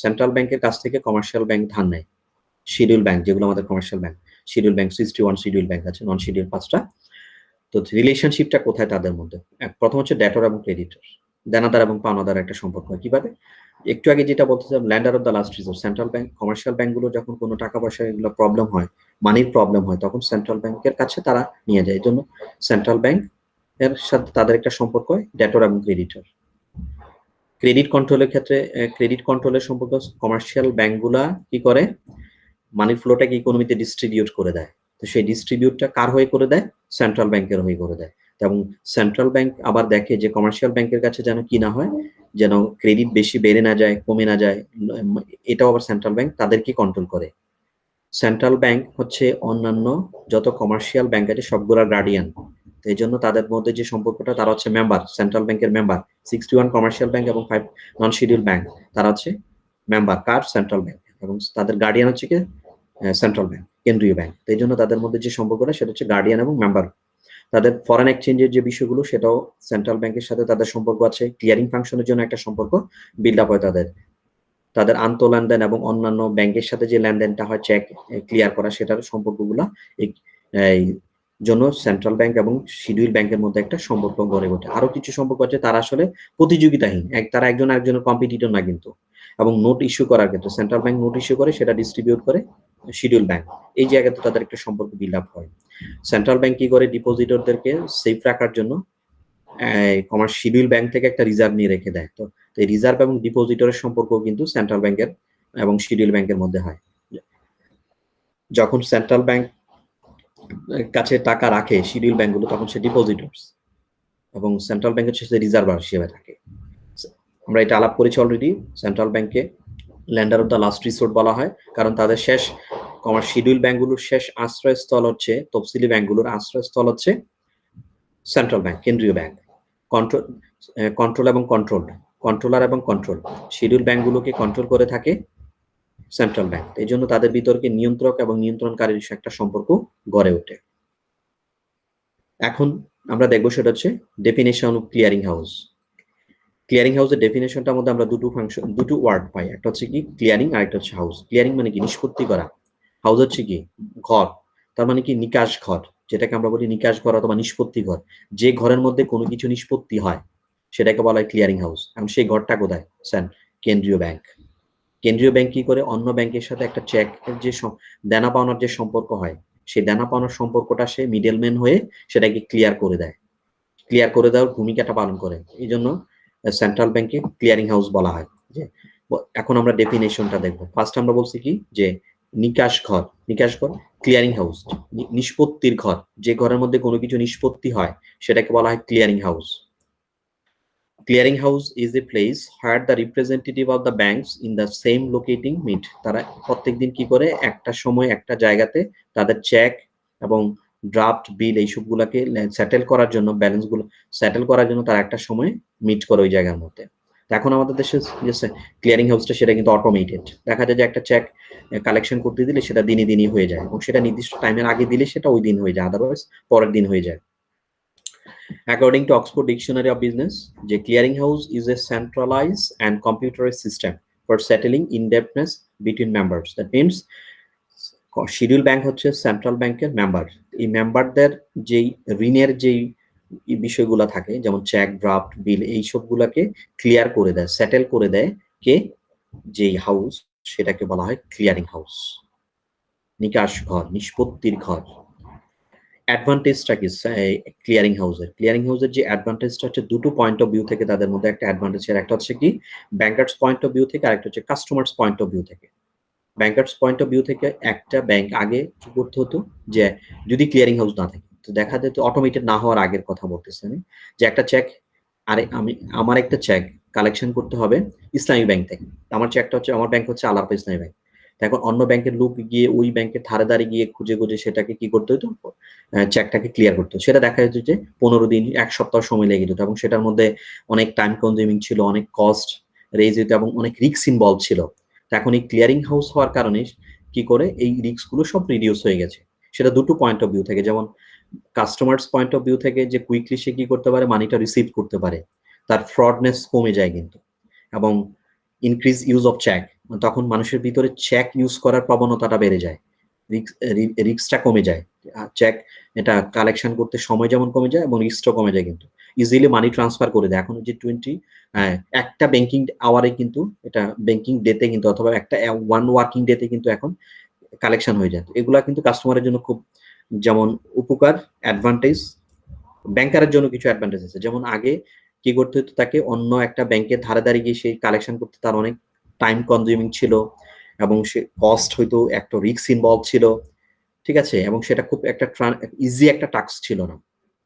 সেন্ট্রাল ব্যাংকের কাছ থেকে কমার্শিয়াল ব্যাংক ধার নেয়। শিডিউল ব্যাংক যেগুলো আমাদের commercial bank, schedule bank 61 schedule bank আছে, নন শিডিউল 5টা। তো রিলেশনশিপটা কোথায় তাদের মধ্যে? প্রথম হচ্ছে ডেটর এবং ক্রেডিটর, দেনাদার এবং পাওনাদার একটা সম্পর্ক হয়। কিভাবে? একটু আগে যেটা বলতেছিলাম, lender of the last resort, central bank commercial ব্যাংকগুলো যখন কোনো টাকা পয়সা এগুলো প্রবলেম হয়, মানির প্রবলেম হয়, তখন সেন্ট্রাল ব্যাংকের কাছে তারা নিয়ে যায়। এই জন্য সেন্ট্রাল ব্যাংক এর সাথে তাদের একটা সম্পর্ক হয় ডেটর এবং ক্রেডিটর। ক্রেডিট কন্ট্রোলের ক্ষেত্রে ক্রেডিট কন্ট্রোলের সম্পর্ক কমার্শিয়াল ব্যাংকগুলা কি করে, মানি ফ্লোটাকে ইকোনমিতে ডিস্ট্রিবিউট করে দেয়। তো সেই ডিস্ট্রিবিউটটা কার হয়ে করে দেয়? সেন্ট্রাল ব্যাংকের হয়ে করে দেয়। এবং সেন্ট্রাল ব্যাংক আবার দেখে যে কমার্শিয়াল ব্যাংকের কাছে যেন কি না হয়, যেন ক্রেডিট বেশি বেড়ে না যায়, কমে না যায়, এটাও আবার সেন্ট্রাল ব্যাংক তাদেরকে কন্ট্রোল করে। সেন্ট্রাল ব্যাংক হচ্ছে অন্যান্য যত কমার্শিয়াল ব্যাংক আছে সবগুলোর গার্ডিয়ান। এই জন্য তাদের মধ্যে যে সম্পর্কটা, তারা হচ্ছে মেম্বার, সেন্ট্রাল ব্যাংকের মেম্বার। 61 কমার্শিয়াল ব্যাংক এবং 5 নন শিডিউল ব্যাংক, তারা হচ্ছে মেম্বার কার? Central bank. এবং তাদের গার্ডিয়ান হচ্ছে কি? সেন্ট্রাল ব্যাংক, কেন্দ্রীয় ব্যাংক। এই জন্য তাদের মধ্যে যে সম্পর্কটা সেটা হচ্ছে গার্ডিয়ান এবং মেম্বার। তাদের ফরেন এক্সচেঞ্জের যে বিষয়গুলো, সেটাও সেন্ট্রাল ব্যাংকের সাথে তাদের সম্পর্ক আছে। ক্লিয়ারিং ফাংশনের জন্য একটা সম্পর্ক বিল্ড আপ হয় তাদের আন্ত লেনদেন এবং অন্যান্য ব্যাংকের সাথে যে লেনদেনটা হয় চেক ক্লিয়ার করা, সেটার সম্পর্কগুলো এই জন্য সেন্ট্রাল ব্যাংক এবং শিডিউল ব্যাংকের মধ্যে একটা সম্পর্ক গড়ে ওঠে। আরো কিছু সম্পর্ক আছে, তারা আসলে প্রতিযোগিতাহীন, তারা একজন আরেকজনের কম্পিটিটর না কিন্তু। এবং নোট ইস্যু করার ক্ষেত্রে সেন্ট্রাল ব্যাংক নোট ইস্যু করে, সেটা ডিস্ট্রিবিউট করে শিডিউল ব্যাংক। এই জায়গাতে তাদের একটা সম্পর্ক বিল্ড আপ হয়। সেন্ট্রাল ব্যাংক কি করে? ডিপোজিটরদেরকে সেফ রাখার জন্য শিডিউল ব্যাংক থেকে একটা রিজার্ভ নিয়ে রেখে দেয়। তো এই রিজার্ভ এবং ডিপোজিটরের সম্পর্ক কিন্তু সেন্ট্রাল ব্যাংকের এবং শিডিউল ব্যাংকের মধ্যে হয়। যখন সেন্ট্রাল ব্যাংক কাছে টাকা রাখে শিডিউল ব্যাংকগুলো, তখন সে ডিপোজিটরস, এবং সেন্ট্রাল ব্যাংকের হচ্ছে রিজার্ভার হিসেবে থাকে। আমরা এটা আলাপ করেছি অলরেডি। সেন্ট্রাল ব্যাংকে lender of the last resort বলা হয়, কারণ তাদের শেষ শিডিউল ব্যাংকগুলোর শেষ আশ্রয়স্থল হচ্ছে, তফসিলি ব্যাংকগুলোর আশ্রয়স্থল হচ্ছে সেন্ট্রাল ব্যাংক, কেন্দ্রীয় ব্যাংক। কন্ট্রোল এবং কন্ট্রোলার এবং কন্ট্রোল, শিডিউল ব্যাংকগুলোকে কন্ট্রোল করে থাকে সেন্ট্রাল ব্যাংক। এই জন্য তাদের বিতর্কে নিয়ন্ত্রক এবং নিয়ন্ত্রণকারীর একটা সম্পর্ক গড়ে ওঠে। এখন আমরা দেখবো সেটা হচ্ছে definition of clearing house. Clearing হাউসের ডেফিনেশনটার মধ্যে আমরা দুটো ওয়ার্ড পাই, একটা হচ্ছে কি ক্লিয়ারিং, আর একটা হচ্ছে হাউস। ক্লিয়ারিং মানে কি? নিষ্পত্তি করা। হাউস হচ্ছে কি? ঘর। তার মানে কি? নিকাশ ঘর, যেটাকে আমরা বলি নিকাশ ঘর অথবা নিষ্পত্তি ঘর। যে ঘরের মধ্যে কোনো কিছু নিষ্পত্তি হয় সেটাকে বলা হয় ক্লিয়ারিং হাউস। এবং সেই ঘরটা কোথায়? কেন্দ্রীয় ব্যাংক। কেন্দ্রীয় ব্যাংক কি করে? অন্য ব্যাংকের সাথে একটা চেক যে দেনা পাওনার যে সম্পর্ক হয়, সেই দেনা পাওনার সম্পর্কটা সে মিডলম্যান হয়ে সেটাকে ক্লিয়ার করে দেয়। ক্লিয়ার করে দেওয়ার ভূমিকাটা পালন করে। এই জন্য সেন্ট্রাল ব্যাংকে ক্লিয়ারিং হাউস বলা হয়। যে এখন আমরা ডেফিনেশনটা দেখবো। ফার্স্ট আমরা বলছি কি, যে নিকাশ ঘর ক্লিয়ারিং হাউস, নিষ্পত্তির ঘর। যে ঘরের মধ্যে কোনো কিছু নিষ্পত্তি হয় সেটাকে বলা হয় clearing house. Clearing house is a place where the representative of the banks in the same locating meet. তারা প্রত্যেকদিন কি করে? একটা সময় একটা জায়গাতে তাদের চেক এবং ড্রাফট বিল এইসবগুলোকে সেটেল করার জন্য, ব্যালেন্স গুলো সেটেল করার জন্য তারা একটা সময় মিট করে ওই জায়গার মধ্যে। এখন আমাদের দেশে যে ক্লিয়ারিং হাউসটা, সেটা কিন্তু অটোমেটেড। দেখা যায় যে একটা চেক কালেকশন করতে দিলে সেটা দিনই দিনই হয়ে যায়, এবং সেটা নির্দিষ্ট টাইমের আগে দিলে সেটা ওই দিন হয়ে যায়, আদারওয়াইজ পরের দিন হয়ে যায়। According to Oxford Dictionary of Business, the clearinghouse is a centralized and computerized system for settling indebtedness between members. That means schedule bank হচ্ছে সেন্ট্রাল ব্যাংকের মেম্বার। এই মেম্বারদের যেই ঋণের যেই বিষয়গুলো থাকে, যেমন চেক, ড্রাফট, বিল, এই সবগুলোকে ক্লিয়ার করে দেয়, সেটেল করে দেয় কে? যেই হাউস, সেটাকে বলা হয় ক্লিয়ারিং হাউস, নিকাশ ঘর, নিষ্পত্তির ঘর। অ্যাডভান্টেজটা কি ক্লিয়ারিং হাউসের যে অ্যাডভান্টেজটা হচ্ছে, দুটো পয়েন্ট অফ ভিউ থেকে তাদের মধ্যে একটা অ্যাডভান্টেজ। একটা হচ্ছে কি ব্যাংকার্স পয়েন্ট অফ ভিউ থেকে, আরেকটা হচ্ছে কাস্টমার্স পয়েন্ট অফ ভিউ থেকে। ব্যাংকার্স পয়েন্ট অফ ভিউ থেকে একটা ব্যাংক আগে কি করতে হতো, যে যদি ক্লিয়ারিং হাউস না থাকে, তো দেখা যেত অটোমেটেড না হওয়ার আগের কথা বলতেছি আমি, যে একটা চেক, আমার একটা চেক কালেকশন করতে হবে ইসলামী ব্যাংক থেকে। আমার চেকটা হচ্ছে, আমার ব্যাংক হচ্ছে আলাপা ইসলামী ব্যাংক। এখন অন্য ব্যাংকের লোক গিয়ে ওই ব্যাংকের ধারে ধারে গিয়ে খুঁজে খুঁজে সেটাকে কি করতে হতো, চেকটাকে ক্লিয়ার করতে হতো। সেটা দেখা যেত যে 15 দিন 1 সপ্তাহ সময় লেগে যেত, এবং সেটার মধ্যে অনেক টাইম কনজিউমিং ছিল, অনেক কস্ট রেজ হতো এবং অনেক রিস্ক ইনভলভ ছিল। এখন এই ক্লিয়ারিং হাউস হওয়ার কারণে কি করে এই রিস্ক গুলো সব রিডিউস হয়ে গেছে। সেটা দুটো পয়েন্ট অফ ভিউ থেকে, যেমন কাস্টমার্স পয়েন্ট অফ ভিউ থেকে যে কুইকলি সে কি করতে পারে, মানিটা রিসিভ করতে পারে, তার ফ্রডনেস কমে যায় কিন্তু, এবং ইনক্রিজ ইউজ অফ চেক, তখন মানুষের ভিতরে চেক ইউজ করার প্রবণতাটা বেড়ে যায়, রিস্কটা কমে যায়। চেক এটা কালেকশন করতে সময় যেমন কমে যায় এবং রিস্কটাও কমে যায়, কিন্তু ইজিলি মানি ট্রান্সফার করে দেয়। এখন যে একটা ব্যাংকিং আওয়ারে কিন্তু, এটা ব্যাংকিং ডেতে কিন্তু, অথবা একটা 1 ওয়ার্কিং ডেতে কিন্তু এখন কালেকশন হয়ে যায়। এগুলা কিন্তু কাস্টমারের জন্য খুব যেমন উপকার, অ্যাডভান্টেজ, ব্যাংকারের জন্য কিছু অ্যাডভান্টেজ আছে। যেমন আগে কি করতে হতো, তাকে অন্য একটা ব্যাংকের ধারে ধারে গিয়ে সেই কালেকশন করতে তার অনেক টাইম কনজিউমিং ছিল, এবং সে কস্ট হয়তো একটা রিস্ক ইনভলভ ছিল, ঠিক আছে, এবং সেটা খুব একটা ইজি একটা টাস্ক ছিল না।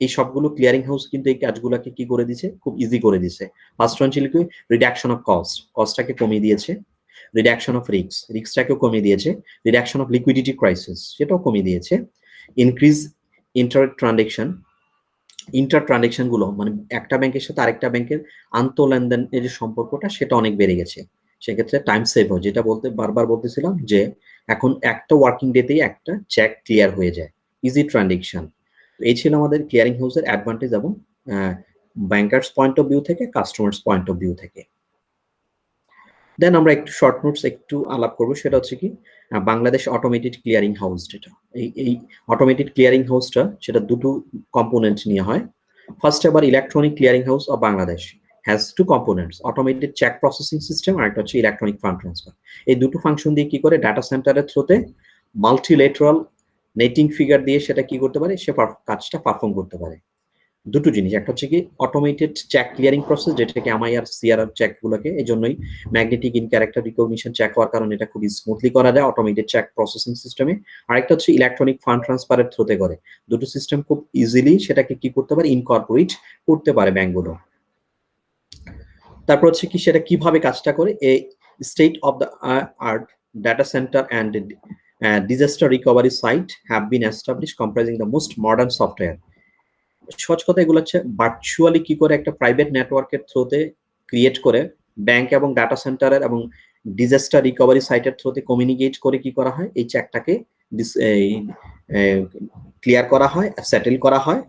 এই সবগুলো ক্লিয়ারিং হাউস কিন্তু এই কাজগুলোকে কি করে দিছে, খুব ইজি করে দিছে। ফার্স্ট ওয়ান ছিল কি, রিডাকশন অফ কস্টটাকে কমিয়ে দিয়েছে, রিডাকশন অফ রিস্কটাকেও কমিয়ে দিয়েছে, রিডাকশন অফ লিকুইডিটি ক্রাইসিস সেটাও কমিয়ে দিয়েছে, ইনক্রিজ ইন্টার ট্রানজেকশন গুলো, মানে একটা ব্যাংকের সাথে আরেকটা ব্যাংকের আন্তঃ লেনদেনের যে সম্পর্কটা সেটা অনেক বেড়ে গেছে। সেক্ষেত্রে টাইম সেভ হয়, যেটা বারবার বলতেছিলাম যে এখন একটা ওয়ার্কিং ডেতেই একটা চেক ক্লিয়ার হয়ে যায়, ইজি ট্রানজেকশন। এই ছিল আমাদের ক্লিয়ারিং হাউসের অ্যাডভান্টেজ, এবং ব্যাংকার্স পয়েন্ট অফ ভিউ থেকে, কাস্টমার্স পয়েন্ট অফ ভিউ থেকে। দেন আমরা একটু শর্ট নোটস একটু আলাপ করবো, সেটা হচ্ছে কি বাংলাদেশ অটোমেটেড ক্লিয়ারিং হাউস। যেটা এই অটোমেটেড ক্লিয়ারিং হাউসটা, সেটা দুটো কম্পোনেন্ট নিয়ে হয়। ফার্স্ট এবার electronic clearing house of Bangladesh has two components, automated cheque processing system, আর একটা হচ্ছে ইলেকট্রনিক ফান্ড ট্রান্সফার। এই দুটো ফাংশন দিয়ে কি করে ডাটা সেন্টারের থ্রুতে মাল্টিলেটারাল নেটিং ফিগার দিয়ে সেটা কি করতে পারে, সে কাজটা পারফর্ম করতে পারে। দুটো জিনিস, একটা হচ্ছে কি অটোমেটেড চেক ক্লিয়ারিং প্রসেস, যেটাকে এমআইআর সিআরআর চেক গুলোকে, এই জন্যই magnetic in character recognition cheque হওয়ার কারণে এটা খুবই স্মুথলি করা যায় অটোমেটেড চেক প্রসেসিং সিস্টেমে। আরেকটা হচ্ছে ইলেকট্রনিক ফান্ড ট্রান্সফারের থ্রুতে করে। দুটো সিস্টেম খুব ইজিলি সেটাকে কি করতে পারে, ইনকর্পোরেট করতে পারে ব্যাংকগুলো। তারপর হচ্ছে কি সেটা কিভাবে কাজটা করে, এই state of the art data centre and disaster recovery site have been establish comprising the most modern software. সহজ কথা এগুলো হচ্ছে ভার্চুয়ালি কি করে একটা প্রাইভেট নেটওয়ার্কের থ্রুতে ক্রিয়েট করে ব্যাংক এবং ডাটা সেন্টারের এবং ডিজাস্টার রিকভারি সাইটের থ্রুতে কমিউনিকেট করে কি করা হয়, এই চেকটাকে ক্লিয়ার করা হয়, সেটেল করা হয়,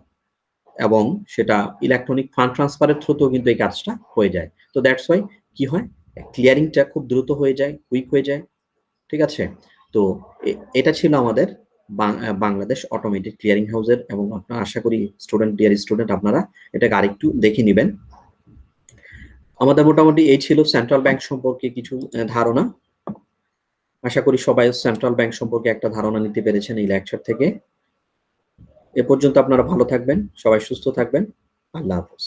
এবং সেটা ইলেকট্রনিক ফান্ড ট্রান্সফারের থ্রুতেও কিন্তু এই কাজটা হয়ে যায়। তো দ্যাটস ওয়াই কি হয়, ক্লিয়ারিংটা খুব দ্রুত হয়ে যায়, কুইক হয়ে যায়, ঠিক আছে। তো এটা ছিল আমাদের বাংলাদেশ অটোমেটেড ক্লিয়ারিং হাউসের, এবং আপনারা আশা করি ডিয়ার স্টুডেন্ট আপনারা এটাকে আরেকটু দেখে নেবেন। আমাদের মোটামুটি এই ছিল সেন্ট্রাল ব্যাংক সম্পর্কে কিছু ধারণা। আশা করি সবাই সেন্ট্রাল ব্যাংক সম্পর্কে একটা ধারণা নিতে পেরেছেন এই লেকচার থেকে। এ পর্যন্ত আপনারা ভালো থাকবেন, সবাই সুস্থ থাকবেন। আল্লাহ হাফেজ।